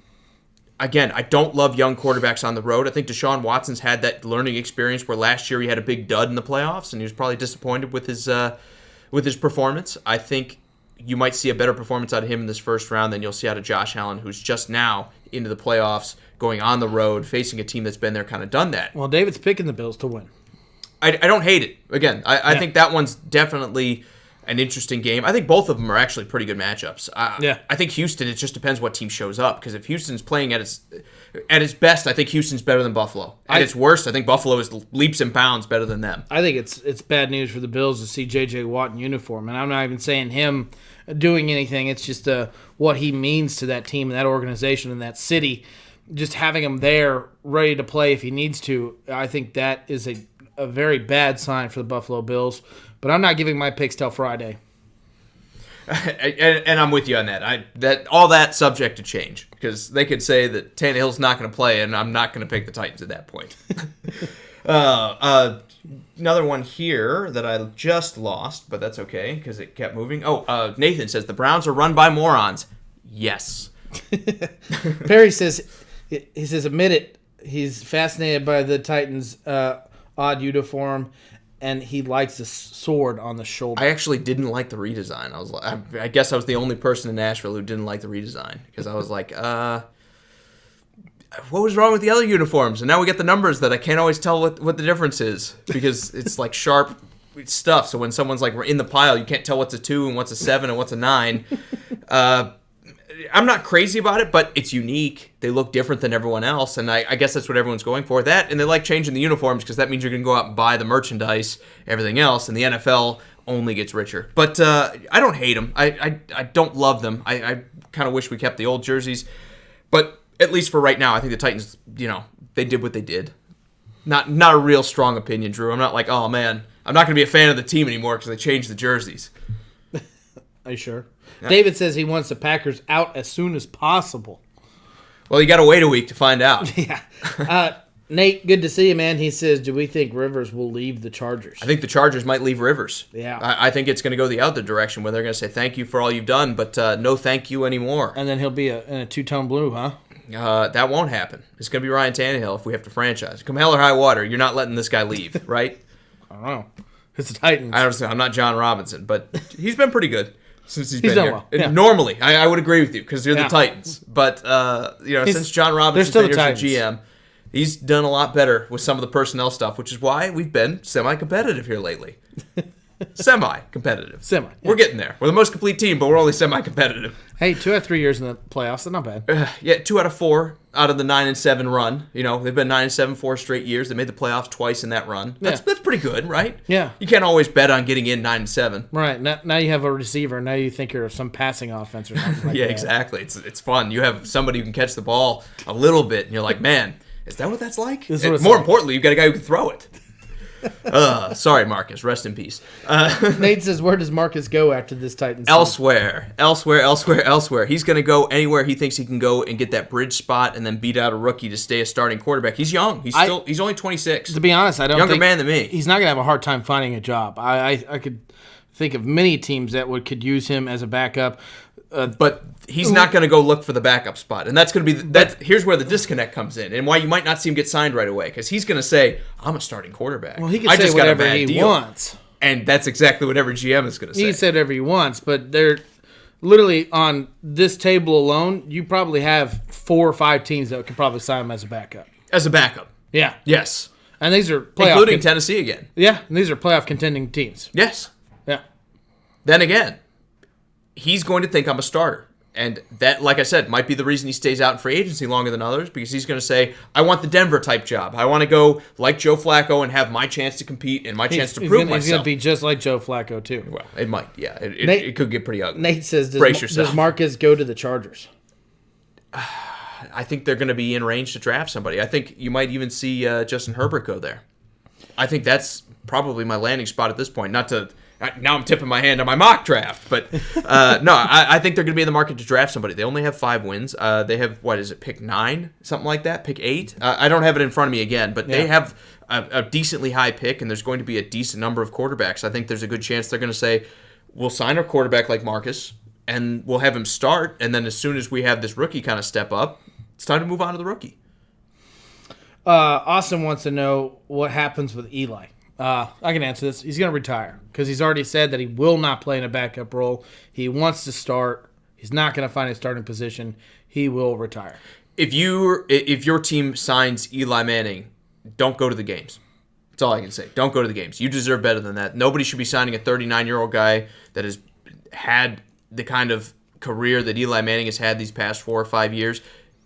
I don't love young quarterbacks on the road. I think Deshaun Watson's had that learning experience where last year he had a big dud in the playoffs, and he was probably disappointed with his performance. I think you might see a better performance out of him in this first round than you'll see out of Josh Allen, who's just now into the playoffs, going on the road, facing a team that's been there, kind of done that. Well, David's picking the Bills to win. I don't hate it. Again, I think that one's definitely an interesting game. I think both of them are actually pretty good matchups. I think Houston, it just depends what team shows up, because if Houston's playing at its best, I think Houston's better than Buffalo. At its worst, I think Buffalo is leaps and bounds better than them. I think it's bad news for the Bills to see J.J. Watt in uniform, and I'm not even saying him doing anything. It's just what he means to that team and that organization and that city. Just having him there ready to play if he needs to, I think that is a very bad sign for the Buffalo Bills. But I'm not giving my picks till Friday. And I'm with you on that. All that subject to change, because they could say that Tannehill's not going to play, and I'm not going to pick the Titans at that point. Another one here that I just lost, but that's okay because it kept moving. Nathan says the Browns are run by morons. Yes. Perry says, admit it. He's fascinated by the Titans' odd uniform, and he likes the sword on the shoulder. I actually didn't like the redesign. I guess I was the only person in Nashville who didn't like the redesign, because I was like, what was wrong with the other uniforms? And now we get the numbers that I can't always tell what the difference is, because it's like sharp stuff. So when someone's like in the pile, you can't tell what's a 2 and what's a 7 and what's a 9. I'm not crazy about it, but it's unique. They look different than everyone else, and I guess that's what everyone's going for. That, and they like changing the uniforms because that means you're going to go out and buy the merchandise, everything else, and the NFL only gets richer. But I don't hate them. I don't love them. I kind of wish we kept the old jerseys. But at least for right now, I think the Titans, they did what they did. Not a real strong opinion, Drew. I'm not like, oh, man, I'm not going to be a fan of the team anymore because they changed the jerseys. Are you sure? Yeah. David says he wants the Packers out as soon as possible. Well, you got to wait a week to find out. Yeah. Nate, good to see you, man. He says, do we think Rivers will leave the Chargers? I think the Chargers might leave Rivers. Yeah. I think it's going to go the other direction, where they're going to say thank you for all you've done, but no thank you anymore. And then he'll be in a two-tone blue, huh? That won't happen. It's going to be Ryan Tannehill if we have to franchise. Come hell or high water, you're not letting this guy leave, right? I don't know. It's the Titans. I'm not John Robinson, but he's been pretty good since he's been done here. well. Yeah. Normally, I would agree with you because you're the Titans. But since John Robinson's been here as GM, he's done a lot better with some of the personnel stuff, which is why we've been semi-competitive here lately. Semi-competitive. Yeah. We're getting there. We're the most complete team, but we're only semi-competitive. Hey, 2 out of 3 years in the playoffs. That's not bad. 2 out of 4 out of the 9-7 run. They've been 9-7 4 straight years. They made the playoffs twice in that run. That's pretty good, right? Yeah. You can't always bet on getting in 9-7. Right. Now you have a receiver. Now you think you're some passing offense or something like that. Yeah, exactly. It's fun. You have somebody who can catch the ball a little bit, and you're like, man, is that what that's like? More importantly, you've got a guy who can throw it. Sorry, Marcus. Rest in peace. Nate says, where does Marcus go after this Titans? Elsewhere. He's going to go anywhere he thinks he can go and get that bridge spot and then beat out a rookie to stay a starting quarterback. He's young. He's only 26. To be honest, I don't Younger think man than me. He's not going to have a hard time finding a job. I could think of many teams that could use him as a backup. But he's not going to go look for the backup spot, and that's going to be here's where the disconnect comes in, and why you might not see him get signed right away, because he's going to say, "I'm a starting quarterback." Well, he can say whatever he wants, and that's exactly what every GM is going to say. He can say whatever he wants, but they're literally on this table alone. You probably have 4 or 5 teams that could probably sign him as a backup. As a backup, yeah, yes, and these are playoff, including Tennessee again. Yeah, and these are playoff contending teams. Yes, yeah. Then again, he's going to think I'm a starter. And that, like I said, might be the reason he stays out in free agency longer than others, because he's going to say, I want the Denver-type job. I want to go like Joe Flacco and have my chance to compete and my chance to prove myself. He's going to be just like Joe Flacco, too. Well, it might, yeah. It could get pretty ugly. Nate says, does Marcus go to the Chargers? I think they're going to be in range to draft somebody. I think you might even see Justin Herbert go there. I think that's probably my landing spot at this point. Now I'm tipping my hand on my mock draft, but no, I think they're going to be in the market to draft somebody. They only have 5 wins. They have, pick 9, something like that, pick 8. I don't have it in front of me again, but they have a decently high pick, and there's going to be a decent number of quarterbacks. I think there's a good chance they're going to say, we'll sign a quarterback like Marcus, and we'll have him start, and then as soon as we have this rookie kind of step up, it's time to move on to the rookie. Austin wants to know what happens with Eli. I can answer this. He's going to retire because he's already said that he will not play in a backup role. He wants to start. He's not going to find a starting position. He will retire. If your team signs Eli Manning, don't go to the games. That's all I can say. Don't go to the games. You deserve better than that. Nobody should be signing a 39-year-old guy that has had the kind of career that Eli Manning has had these past 4 or 5 years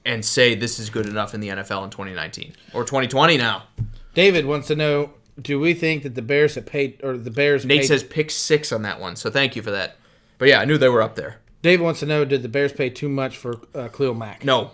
and say this is good enough in the NFL in 2019 or 2020 now. David wants to know, do we think that the Bears have paid, or the Bears Nate says pick 6 on that one, so thank you for that. But yeah, I knew they were up there. David wants to know, did the Bears pay too much for Khalil Mack? No.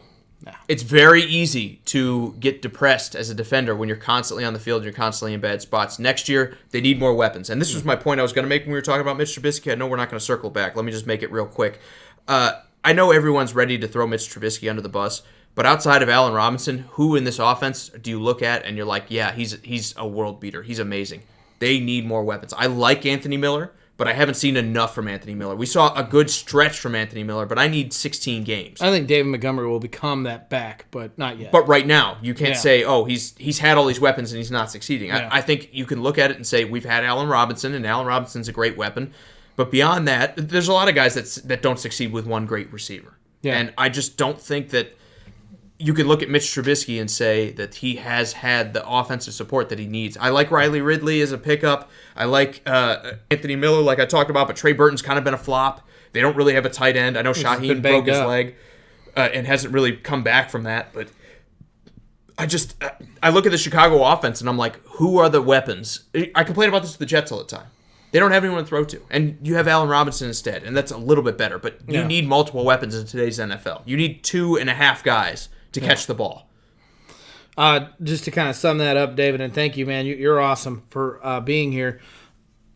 It's very easy to get depressed as a defender when you're constantly on the field and you're constantly in bad spots. Next year, they need more weapons. And this was my point I was going to make when we were talking about Mitch Trubisky. I know we're not going to circle back. Let me just make it real quick. I know everyone's ready to throw Mitch Trubisky under the bus, but outside of Allen Robinson, who in this offense do you look at and you're like, yeah, he's a world beater. He's amazing. They need more weapons. I like Anthony Miller, but I haven't seen enough from Anthony Miller. We saw a good stretch from Anthony Miller, but I need 16 games. I think David Montgomery will become that back, but not yet. But right now, you can't say, oh, he's had all these weapons and he's not succeeding. Yeah. I think you can look at it and say, we've had Allen Robinson, and Allen Robinson's a great weapon. But beyond that, there's a lot of guys that don't succeed with one great receiver. Yeah. And I just don't think that you can look at Mitch Trubisky and say that he has had the offensive support that he needs. I like Riley Ridley as a pickup. I like Anthony Miller, like I talked about, but Trey Burton's kind of been a flop. They don't really have a tight end. I know Shaheem broke his leg and hasn't really come back from that. But I look at the Chicago offense and I'm like, who are the weapons? I complain about this with the Jets all the time. They don't have anyone to throw to. And you have Allen Robinson instead, and that's a little bit better. But you need multiple weapons in today's NFL. You need 2.5 guys to catch the ball. Just to kind of sum that up, David, and thank you, man. You're awesome for being here.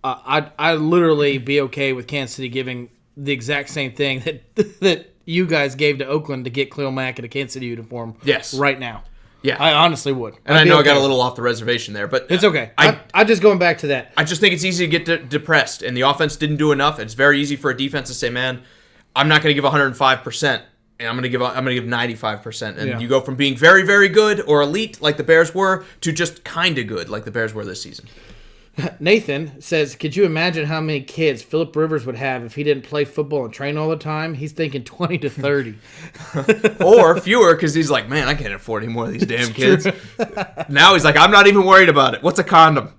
I'd literally be okay with Kansas City giving the exact same thing that you guys gave to Oakland to get Khalil Mack in a Kansas City uniform right now. Yeah, I honestly would. And I know I got a little off the reservation there, but it's okay. I'm just going back to that. I just think it's easy to get depressed, and the offense didn't do enough. It's very easy for a defense to say, "Man, I'm not going to give 105%, and I'm going to give 95%." And you go from being very, very good or elite, like the Bears were, to just kind of good, like the Bears were this season. Nathan says, could you imagine how many kids Phillip Rivers would have if he didn't play football and train all the time? He's thinking 20 to 30. Or fewer, because he's like, man, I can't afford any more of these damn kids. Now he's like, I'm not even worried about it. What's a condom?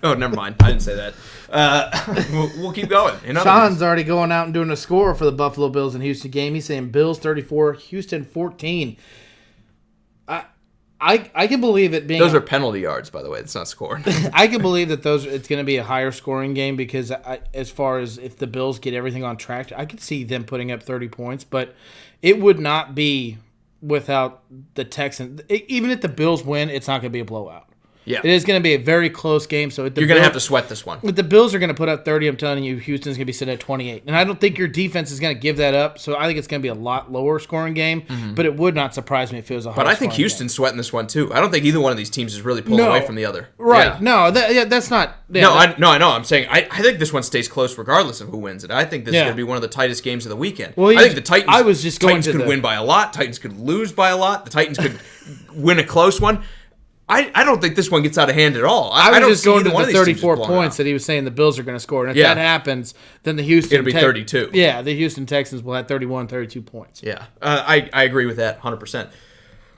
Oh, never mind. I didn't say that. We'll keep going. Sean's already going out and doing a score for the Buffalo Bills and Houston game. He's saying Bills 34, Houston 14. I can believe it being... Those are penalty yards, by the way. It's not scoring. I can believe that it's going to be a higher scoring game because as far as if the Bills get everything on track, I could see them putting up 30 points, but it would not be without the Texans. Even if the Bills win, it's not going to be a blowout. Yeah. It is going to be a very close game. So you're going to have to sweat this one. If the Bills are going to put up 30, I'm telling you, Houston's going to be sitting at 28. And I don't think your defense is going to give that up. So I think it's going to be a lot lower scoring game. Mm-hmm. But it would not surprise me if it was a high. But I think Houston's sweating this one too. I don't think either one of these teams is really pulling away from the other. Right. Yeah. No, that's not. Yeah, I know. I'm saying I think this one stays close regardless of who wins it. I think this is going to be one of the tightest games of the weekend. Well, I think the Titans could win by a lot. Titans could lose by a lot. The Titans could win a close one. I don't think this one gets out of hand at all. I was just going to the 34 points that he was saying the Bills are going to score. And if that happens, then the Houston... It'll be 32. Yeah, the Houston Texans will have 31, 32 points. Yeah, I agree with that 100%.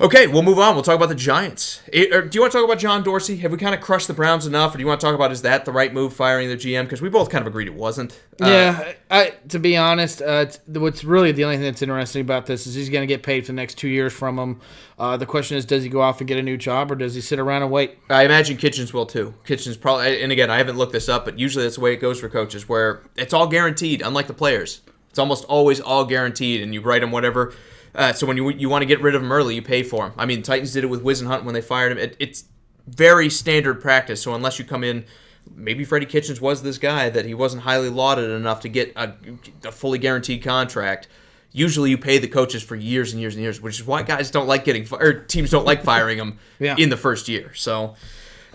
Okay, we'll move on. We'll talk about the Giants. Do you want to talk about John Dorsey? Have we kind of crushed the Browns enough? Or do you want to talk about, is that the right move, firing the GM? Because we both kind of agreed it wasn't. To be honest, what's really the only thing that's interesting about this is he's going to get paid for the next 2 years from him. The question is, does he go off and get a new job, or does he sit around and wait? I imagine Kitchens will, too. Kitchens probably, and again, I haven't looked this up, but usually that's the way it goes for coaches, where it's all guaranteed, unlike the players. It's almost always all guaranteed, and you write them whatever. So when you want to get rid of him early, you pay for him. I mean, Titans did it with Wisenhunt when they fired him. It's very standard practice. So unless you come in, maybe Freddie Kitchens was this guy that he wasn't highly lauded enough to get a fully guaranteed contract. Usually you pay the coaches for years and years and years, which is why guys don't like teams don't like firing them in the first year. So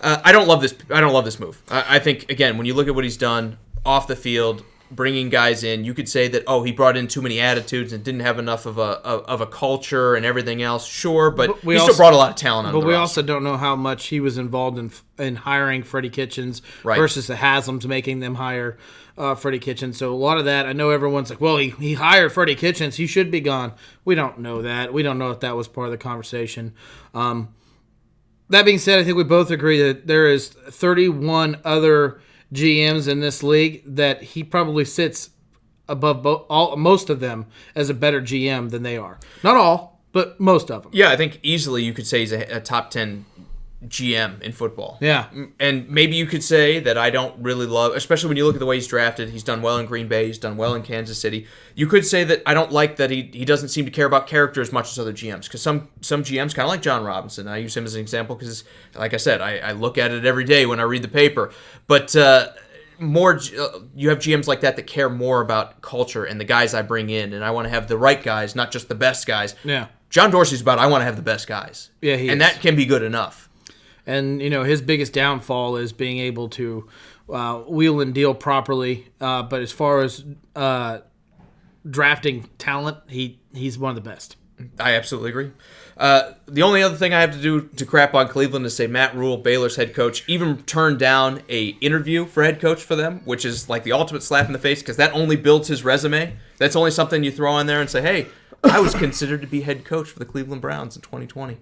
I don't love this. I don't love this move. I think, again, when you look at what he's done off the field, bringing guys in, you could say that, he brought in too many attitudes and didn't have enough of a culture and everything else. Sure, but he still brought a lot of talent on the roster. But we also don't know how much he was involved in hiring Freddie Kitchens versus the Haslams making them hire Freddie Kitchens. So a lot of that, I know everyone's like, well, he hired Freddie Kitchens. He should be gone. We don't know that. We don't know if that was part of the conversation. That being said, I think we both agree that there is 31 other GMs in this league that he probably sits above most of them as a better GM than they are. Not all, but most of them. Yeah, I think easily you could say he's a top 10 GM in football. Yeah. And maybe you could say that I don't really love, especially when you look at the way he's drafted. He's done well in Green Bay. He's done well in Kansas City. You could say that I don't like that he doesn't seem to care about character as much as other GMs. Because some GMs, kind of like John Robinson, I use him as an example because, like I said, I look at it every day when I read the paper. But you have GMs like that care more about culture and the guys I bring in. And I want to have the right guys, not just the best guys. Yeah. John Dorsey's about I want to have the best guys. Yeah, and that can be good enough. And, his biggest downfall is being able to wheel and deal properly. But as far as drafting talent, he's one of the best. I absolutely agree. The only other thing I have to do to crap on Cleveland is say Matt Rule, Baylor's head coach, even turned down a interview for head coach for them, which is like the ultimate slap in the face because that only builds his resume. That's only something you throw on there and say, hey, I was considered to be head coach for the Cleveland Browns in 2020.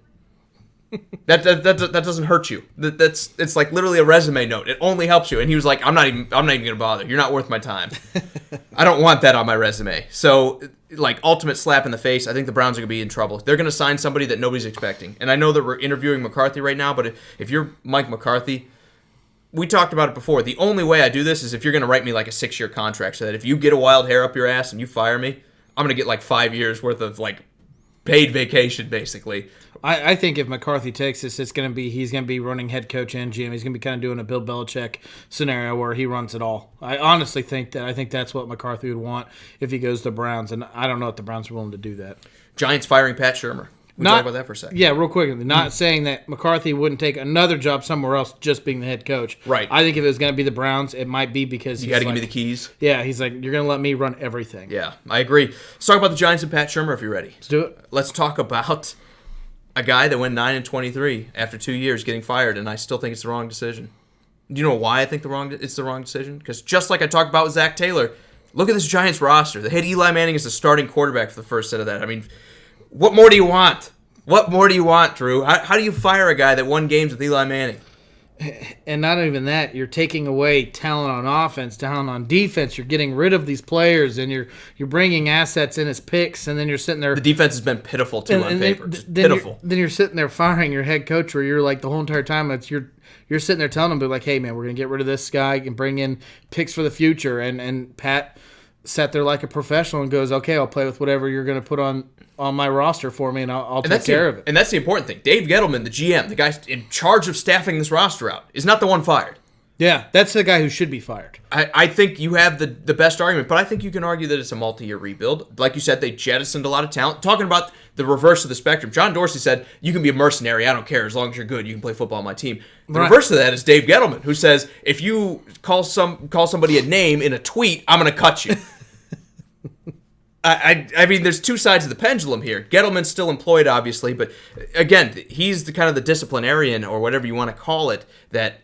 That doesn't hurt you. It's like literally a resume note. It only helps you. And he was like, I'm not even gonna bother. You're not worth my time. I don't want that on my resume. So like ultimate slap in the face. I think the Browns are gonna be in trouble. They're gonna sign somebody that nobody's expecting. And I know that we're interviewing McCarthy right now, but if you're Mike McCarthy, we talked about it before. The only way I do this is if you're gonna write me like a 6-year contract, so that if you get a wild hair up your ass and you fire me, I'm gonna get like 5 years worth of like paid vacation, basically. I think if McCarthy takes this, he's going to be running head coach and GM. He's going to be kind of doing a Bill Belichick scenario where he runs it all. I honestly think that. I think that's what McCarthy would want if he goes to the Browns, and I don't know if the Browns are willing to do that. Giants firing Pat Shurmur. We'll talk about that for a second. Yeah, real quick. Not saying that McCarthy wouldn't take another job somewhere else just being the head coach. Right. I think if it was going to be the Browns, it might be because you got to give me the keys. Yeah, he's like, you're going to let me run everything. Yeah, I agree. Let's talk about the Giants and Pat Shurmur if you're ready. Let's do it. Let's talk about a guy that went 9-23 after 2 years getting fired, and I still think it's the wrong decision. Do you know why I think it's the wrong decision? Because just like I talked about with Zach Taylor, look at this Giants roster. They had Eli Manning as the starting quarterback for the first set of that. I mean, what more do you want? What more do you want, Drew? How do you fire a guy that won games with Eli Manning? And not even that, you're taking away talent on offense, talent on defense. You're getting rid of these players, and you're bringing assets in as picks, and then you're sitting there. The defense has been pitiful too on paper. Pitiful. Then you're sitting there firing your head coach, where you're like the whole entire time you're sitting there telling them, like, hey man, we're gonna get rid of this guy and bring in picks for the future. And Pat sat there like a professional and goes, okay, I'll play with whatever you're gonna put on my roster for me, and I'll take care of it. And that's the important thing. Dave Gettleman, the GM, the guy in charge of staffing this roster out, is not the one fired. Yeah, that's the guy who should be fired. I think you have the best argument, but I think you can argue that it's a multi-year rebuild. Like you said, they jettisoned a lot of talent. Talking about the reverse of the spectrum, John Dorsey said, you can be a mercenary, I don't care, as long as you're good, you can play football on my team. The reverse of that is Dave Gettleman, who says, if you call somebody a name in a tweet, I'm going to cut you. I mean, there's two sides of the pendulum here. Gettleman's still employed, obviously, but again, he's the kind of the disciplinarian or whatever you want to call it that,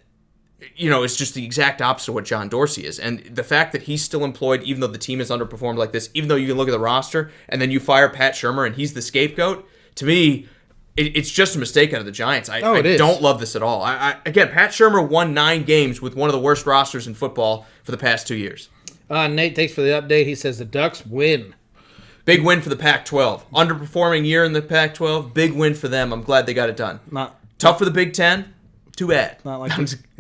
it's just the exact opposite of what John Dorsey is. And the fact that he's still employed, even though the team has underperformed like this, even though you can look at the roster and then you fire Pat Shurmur and he's the scapegoat, to me, it's just a mistake out of the Giants. I don't love this at all. Again, Pat Shurmur won 9 games with one of the worst rosters in football for the past 2 years. Nate, thanks for the update. He says the Ducks win. Big win for the Pac-12. Underperforming year in the Pac-12. Big win for them. I'm glad they got it done. Tough for the Big Ten. Too bad. Not like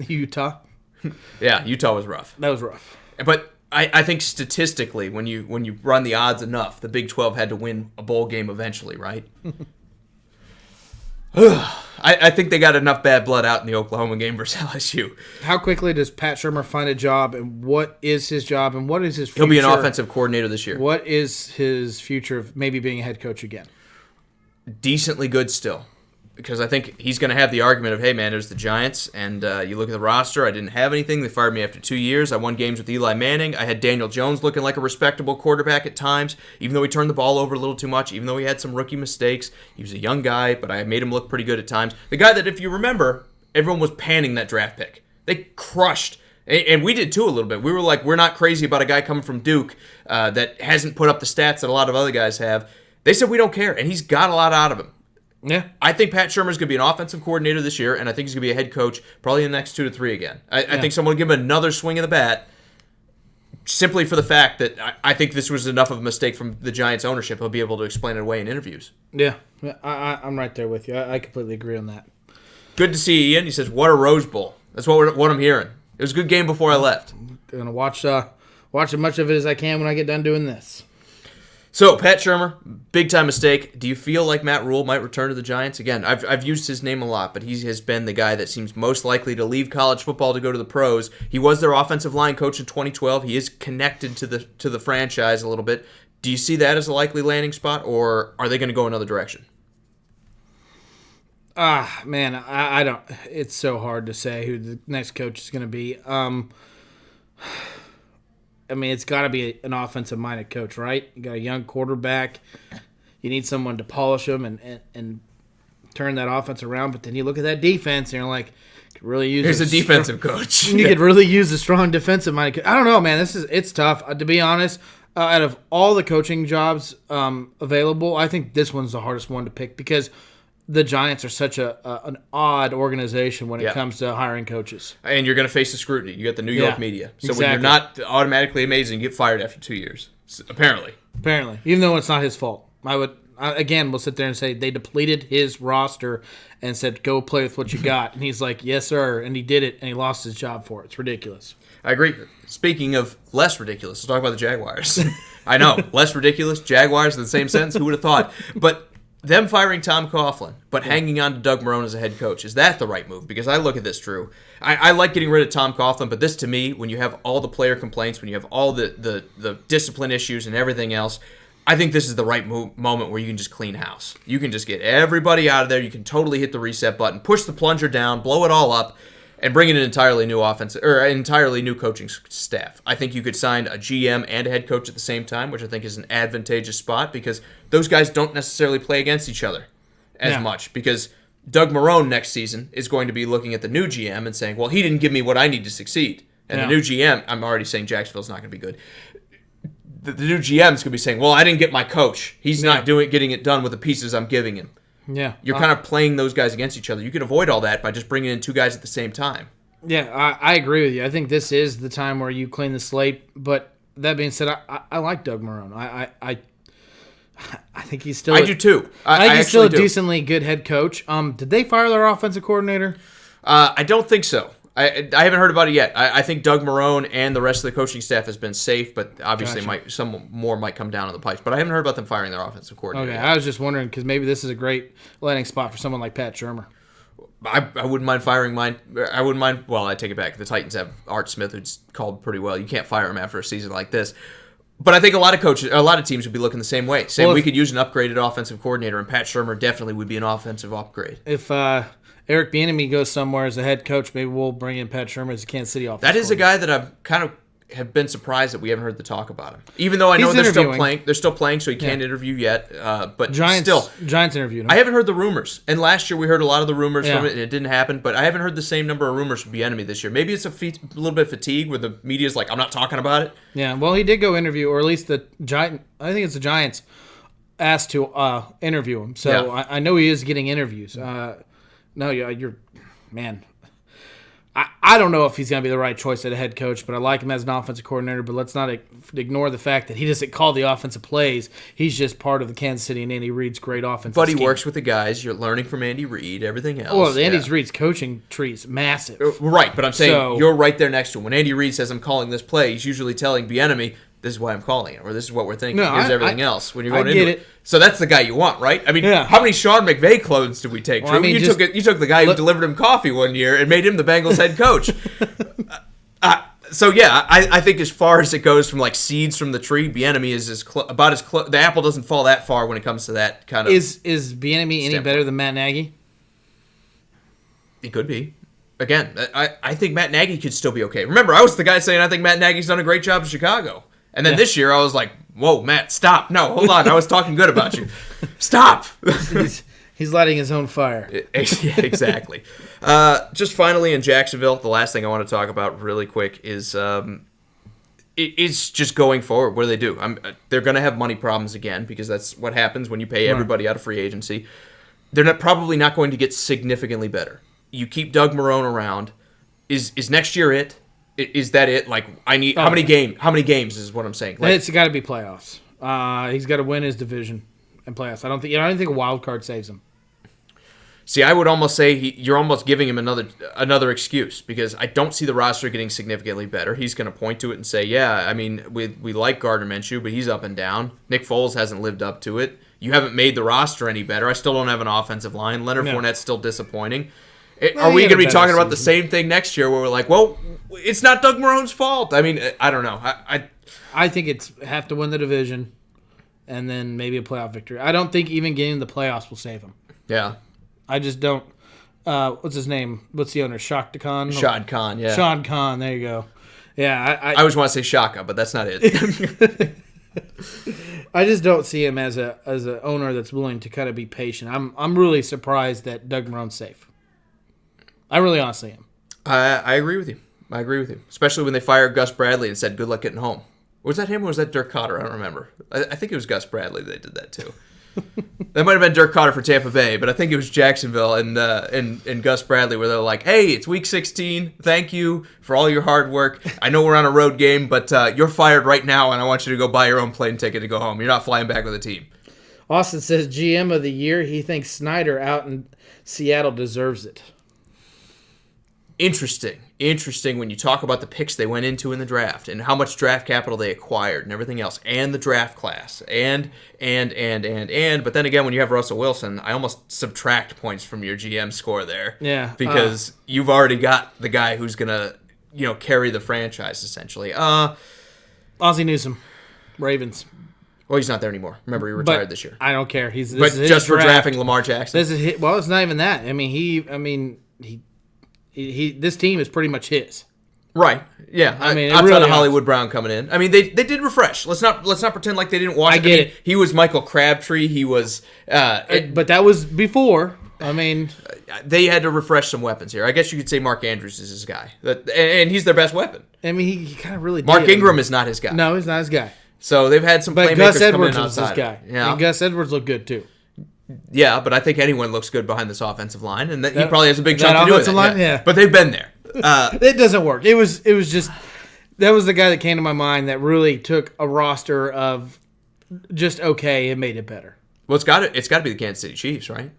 Utah. Yeah, Utah was rough. That was rough. But I think statistically, when you run the odds enough, the Big 12 had to win a bowl game eventually, right? I think they got enough bad blood out in the Oklahoma game versus LSU. How quickly does Pat Shurmur find a job, and what is his job, and what is his future? He'll be an offensive coordinator this year. What is his future of maybe being a head coach again? Decently good still. Because I think he's going to have the argument of, hey, man, there's the Giants, and you look at the roster, I didn't have anything. They fired me after 2 years. I won games with Eli Manning. I had Daniel Jones looking like a respectable quarterback at times, even though he turned the ball over a little too much, even though he had some rookie mistakes. He was a young guy, but I made him look pretty good at times. The guy that, if you remember, everyone was panning that draft pick. They crushed. And we did too a little bit. We were like, we're not crazy about a guy coming from Duke that hasn't put up the stats that a lot of other guys have. They said we don't care, and he's got a lot out of him. Yeah. I think Pat Shurmur's going to be an offensive coordinator this year, and I think he's going to be a head coach probably in the next 2 to 3 again. I think someone will give him another swing of the bat simply for the fact that I think this was enough of a mistake from the Giants' ownership. He'll be able to explain it away in interviews. Yeah, I'm right there with you. I completely agree on that. Good to see you, Ian. He says, what a Rose Bowl. That's what I'm hearing. It was a good game before I left. I'm going to watch as much of it as I can when I get done doing this. So, Pat Shurmur, big-time mistake. Do you feel like Matt Rule might return to the Giants? Again, I've used his name a lot, but he has been the guy that seems most likely to leave college football to go to the pros. He was their offensive line coach in 2012. He is connected to the franchise a little bit. Do you see that as a likely landing spot, or are they going to go another direction? Man, I don't. It's so hard to say who the next coach is going to be. I mean, it's got to be an offensive-minded coach, right? You got a young quarterback. You need someone to polish him and turn that offense around. But then you look at that defense, and you're like, could really use. Here's a defensive coach. You could really use a strong defensive-minded coach. I don't know, man. It's tough. To be honest, out of all the coaching jobs available, I think this one's the hardest one to pick because the Giants are such an odd organization when it comes to hiring coaches. And you're going to face the scrutiny. You got the New York media. So when you're not automatically amazing, you get fired after 2 years, apparently. Even though it's not his fault. We'll sit there and say they depleted his roster and said, go play with what you got. And he's like, yes, sir. And he did it, and he lost his job for it. It's ridiculous. I agree. Speaking of less ridiculous, let's talk about the Jaguars. I know, less ridiculous, Jaguars in the same sentence. Who would have thought? But them firing Tom Coughlin, but hanging on to Doug Marrone as a head coach, is that the right move? Because I look at this, Drew. I like getting rid of Tom Coughlin, but this to me, when you have all the player complaints, when you have all the discipline issues and everything else, I think this is the right moment where you can just clean house. You can just get everybody out of there. You can totally hit the reset button, push the plunger down, blow it all up, and bring in an entirely new offense or an entirely new coaching staff. I think you could sign a GM and a head coach at the same time, which I think is an advantageous spot because those guys don't necessarily play against each other as much. Because Doug Marrone next season is going to be looking at the new GM and saying, well, he didn't give me what I need to succeed. And the new GM, I'm already saying Jacksonville's not going to be good. The new GM is going to be saying, well, I didn't get my coach. He's not getting it done with the pieces I'm giving him. Yeah, you're kind of playing those guys against each other. You can avoid all that by just bringing in two guys at the same time. Yeah, I agree with you. I think this is the time where you clean the slate. But that being said, I like Doug Marrone. I think he's still. I do too. I think he's still a decently good head coach. Did they fire their offensive coordinator? I don't think so. I haven't heard about it yet. I think Doug Marrone and the rest of the coaching staff has been safe, but obviously some more might come down in the pipes. But I haven't heard about them firing their offensive coordinator. Okay, yet. I was just wondering because maybe this is a great landing spot for someone like Pat Shurmur. I wouldn't mind firing mine. I wouldn't mind. Well, I take it back. The Titans have Art Smith, who's called pretty well. You can't fire him after a season like this. But I think a lot of teams would be looking the same way. We could use an upgraded offensive coordinator, and Pat Shurmur definitely would be an offensive upgrade. If Eric Bieniemy goes somewhere as a head coach, maybe we'll bring in Pat Shurmur as a Kansas City offense. That is a guy that I've kind of have been surprised that we haven't heard the talk about him. Even though I know they're still playing, so he can't interview yet. But Giants interviewed him. I haven't heard the rumors. And last year we heard a lot of the rumors from it, and it didn't happen. But I haven't heard the same number of rumors from Bieniemy this year. Maybe it's a little bit of fatigue where the media's like, I'm not talking about it. Yeah, well, he did go interview, or at least I think it's the Giants asked to interview him. So I know he is getting interviews. Man, I don't know if he's going to be the right choice as a head coach, but I like him as an offensive coordinator. But let's not ignore the fact that he doesn't call the offensive plays. He's just part of the Kansas City and Andy Reid's great offensive But he scheme. Works with the guys. You're learning from Andy Reid, everything else. Well, Andy Reid's coaching tree is massive. Right, but I'm saying you're right there next to him. When Andy Reid says, I'm calling this play, he's usually telling Bieniemy, this is why I'm calling it, or this is what we're thinking. Here's everything else when you're going into it. So that's the guy you want, right? I mean, how many Sean McVay clones did we take? Well, you took the guy who delivered him coffee one year and made him the Bengals head coach. I think as far as it goes from like seeds from the tree, Bieniemy is about as close. The apple doesn't fall that far when it comes to that kind of. Is Bieniemy any better than Matt Nagy? He could be. Again, I think Matt Nagy could still be okay. Remember, I was the guy saying I think Matt Nagy's done a great job in Chicago. And then this year, I was like, whoa, Matt, stop. No, hold on. I was talking good about you. Stop. He's lighting his own fire. Yeah, exactly. Just finally in Jacksonville, the last thing I want to talk about really quick is it's just going forward. What do they do? They're going to have money problems again because that's what happens when you pay everybody out of free agency. They're probably not going to get significantly better. You keep Doug Marrone around. Is next year it? Is that it? Like, I need how many games is what I'm saying. Like, it's got to be playoffs. He's got to win his division and playoffs. I don't think a wild card saves him. See, I would almost say you're almost giving him another excuse because I don't see the roster getting significantly better. He's going to point to it and say, yeah, I mean, we like Gardner Minshew, but he's up and down. Nick Foles hasn't lived up to it. You haven't made the roster any better. I still don't have an offensive line. Leonard Fournette's still disappointing. Are we going to be talking about the same thing next year where we're like, well, it's not Doug Marrone's fault? I mean, I don't know. I think it's have to win the division and then maybe a playoff victory. I don't think even getting the playoffs will save him. Yeah. I just don't. What's his name? What's the owner? Shad Khan? Shad Khan, yeah. Shad Khan, there you go. Yeah, I always want to say Shaka, but that's not it. I just don't see him as a owner that's willing to kind of be patient. I'm really surprised that Doug Marrone's safe. I really honestly am. I agree with you. I agree with you. Especially when they fired Gus Bradley and said, good luck getting home. Was that him or was that Dirk Cotter? I don't remember. I think it was Gus Bradley that did that too. That might have been Dirk Cotter for Tampa Bay, but I think it was Jacksonville and Gus Bradley where they're like, hey, it's week 16. Thank you for all your hard work. I know we're on a road game, but you're fired right now, and I want you to go buy your own plane ticket to go home. You're not flying back with a team. Austin says GM of the year. He thinks Snyder out in Seattle deserves it. Interesting when you talk about the picks they went into in the draft and how much draft capital they acquired and everything else and the draft class and but then again when you have Russell Wilson, I almost subtract points from your GM score there. Yeah. Because you've already got the guy who's gonna, carry the franchise essentially. Ozzie Newsome, Ravens. Well, he's not there anymore. Remember, he retired this year. I don't care. This but is just for draft. drafting Lamar Jackson. It's not even that. This team is pretty much his. Right. Yeah. Outside really of Hollywood Brown coming in. I mean, they did refresh. Let's not pretend like they didn't watch it. I get it. He was Michael Crabtree. He was. But that was before. They had to refresh some weapons here. I guess you could say Mark Andrews is his guy, and he's their best weapon. He kind of really. Mark Ingram is not his guy. No, he's not his guy. So they've had some playmakers Gus come Edwards in was outside. his guy. Yeah. And Gus Edwards looked good too. Yeah, but I think anyone looks good behind this offensive line, and he probably has a big chunk to do with it. Line? Yeah. But they've been there. It doesn't work. It was just that was the guy that came to my mind that really took a roster of just okay and made it better. Well, it's got to be the Kansas City Chiefs, right?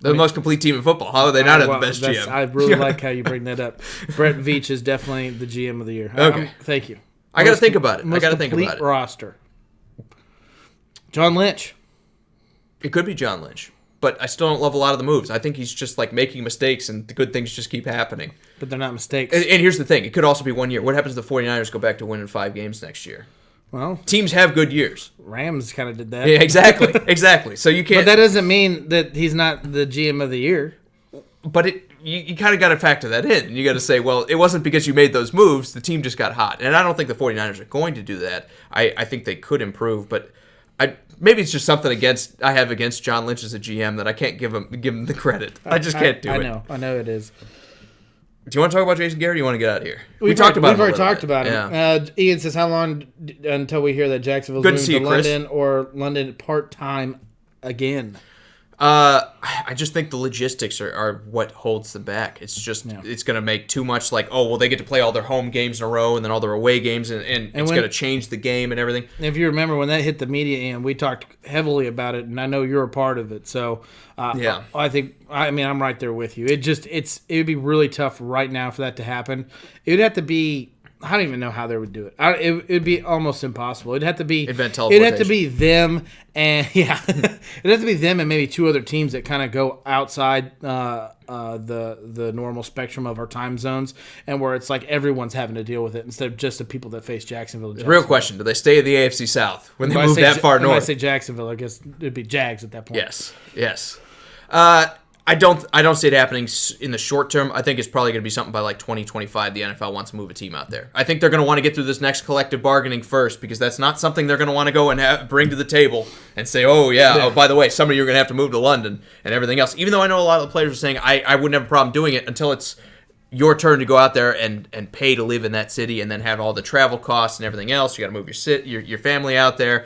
They're the most complete team in football. How are they not have the best GM? I really like how you bring that up. Brett Veach is definitely the GM of the year. Okay. Thank you. I got to think about it. Most complete roster. John Lynch. It could be John Lynch, but I still don't love a lot of the moves. I think he's just like making mistakes, and the good things just keep happening. But they're not mistakes. And here's the thing. It could also be 1 year. What happens if the 49ers go back to winning 5 games next year? Well, teams have good years. Rams kind of did that. Yeah, exactly. So you can't. But that doesn't mean that he's not the GM of the year. But you kind of got to factor that in. You got to say, well, it wasn't because you made those moves. The team just got hot. And I don't think the 49ers are going to do that. I think they could improve, but maybe it's just something I have against John Lynch as a GM that I can't give him the credit. I just can't do it. I know it is. Do you want to talk about Jason Garrett or do you want to get out of here? We've already talked about him. Yeah. Ian says, how long until we hear that Jacksonville's moving to London or London part-time again? I just think the logistics are what holds them back. It's just it's going to make too much like, oh, well, they get to play all their home games in a row and then all their away games, and it's going to change the game and everything. If you remember when that hit the media, and we talked heavily about it, and I know you're a part of it, so I think I'm right there with you. It would be really tough right now for that to happen. It would have to be. I don't even know how they would do it. It would be almost impossible. It'd have to be invent teleportation. It'd have to be them and it'd have to be them and maybe 2 other teams that kind of go outside the normal spectrum of our time zones, and where it's like everyone's having to deal with it instead of just the people that face Jacksonville. Real question: do they stay in the AFC South when they move that far north? When I say Jacksonville, I guess it'd be Jags at that point. Yes. I don't see it happening in the short term. I think it's probably going to be something by like 2025. The NFL wants to move a team out there. I think they're going to want to get through this next collective bargaining first, because that's not something they're going to want to go and bring to the table and say, oh, by the way, some of you are going to have to move to London and everything else. Even though I know a lot of the players are saying I wouldn't have a problem doing it until it's your turn to go out there and pay to live in that city and then have all the travel costs and everything else. You got to move your family out there.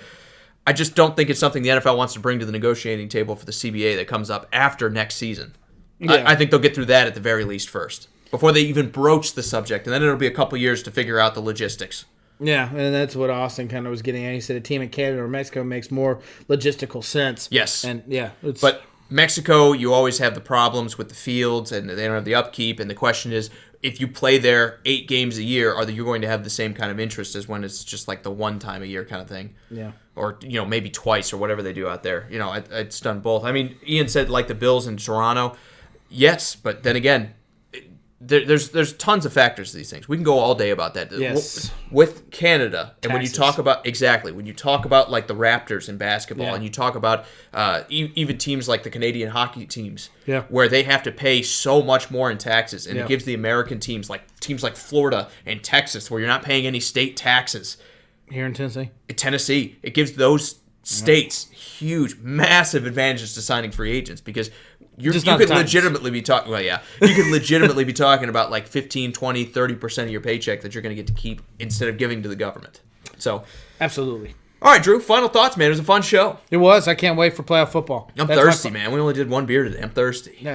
I just don't think it's something the NFL wants to bring to the negotiating table for the CBA that comes up after next season. Yeah. I think they'll get through that at the very least first, before they even broach the subject, and then it'll be a couple years to figure out the logistics. Yeah, and that's what Austin kind of was getting at. He said a team in Canada or Mexico makes more logistical sense. Yes. And yeah, but Mexico, you always have the problems with the fields, and they don't have the upkeep. And the question is, if you play there 8 games a year, are you going to have the same kind of interest as when it's just like the one time a year kind of thing? Yeah. Or, maybe twice or whatever they do out there. It's done both. I mean, Ian said like the Bills in Toronto. Yes, but then again, there's tons of factors to these things. We can go all day about that. Yes. With Canada, and Taxes. when you talk about like the Raptors in basketball, and you talk about even teams like the Canadian hockey teams, where they have to pay so much more in taxes, and it gives the American teams like Florida and Texas, where you're not paying any state taxes. Here in Tennessee, it gives those states huge, massive advantages to signing free agents because you could legitimately be talking. Well, yeah, you could legitimately be talking about like 15, 20, 30% of your paycheck that you're going to get to keep instead of giving to the government. So, absolutely. All right, Drew. Final thoughts, man. It was a fun show. It was. I can't wait for playoff football. I'm thirsty, man. We only did one beer today. I'm thirsty.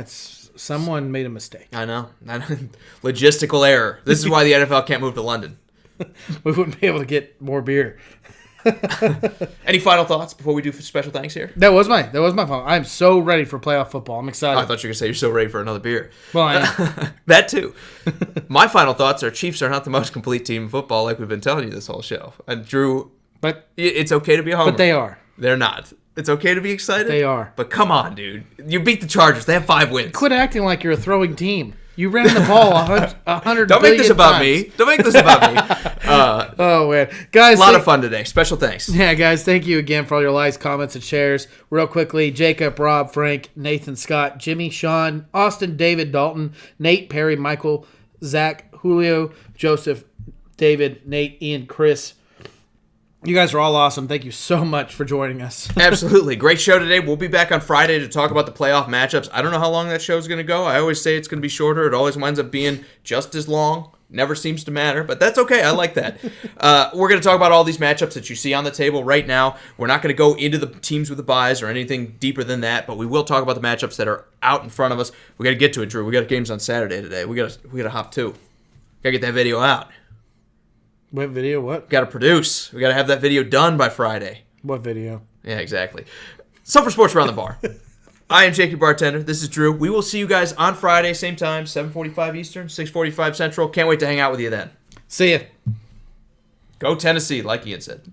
Someone made a mistake. I know. Logistical error. This is why the NFL can't move to London. We wouldn't be able to get more beer. Any final thoughts before we do special thanks here? That was my final. I'm so ready for playoff football. I'm excited. I thought you were going to say you're so ready for another beer. Well, I am. That too. My final thoughts are Chiefs are not the most complete team in football like we've been telling you this whole show. And Drew, but it's okay to be a homer. But they are. They're not. It's okay to be excited. They are. But come on, dude. You beat the Chargers. They have 5 wins. Quit acting like you're a throwing team. You ran the ball 100 Don't make this about me. Don't make this about me. Oh, man. Guys, a lot of fun today. Special thanks. Yeah, guys, thank you again for all your likes, comments, and shares. Real quickly, Jacob, Rob, Frank, Nathan, Scott, Jimmy, Sean, Austin, David, Dalton, Nate, Perry, Michael, Zach, Julio, Joseph, David, Nate, Ian, Chris. You guys are all awesome. Thank you so much for joining us. Absolutely. Great show today. We'll be back on Friday to talk about the playoff matchups. I don't know how long that show's going to go. I always say it's going to be shorter. It always winds up being just as long. Never seems to matter, but that's okay. I like that. We're going to talk about all these matchups that you see on the table right now. We're not going to go into the teams with the buys or anything deeper than that, but we will talk about the matchups that are out in front of us. We got to get to it, Drew. We got games on Saturday today. We got to hop too. Got to get that video out. What video? What? Got to produce. We got to have that video done by Friday. What video? Yeah, exactly. So for Sports Around the Bar, I am Jake, your bartender. This is Drew. We will see you guys on Friday, same time, 7:45 Eastern, 6:45 Central. Can't wait to hang out with you then. See ya. Go Tennessee, like Ian said.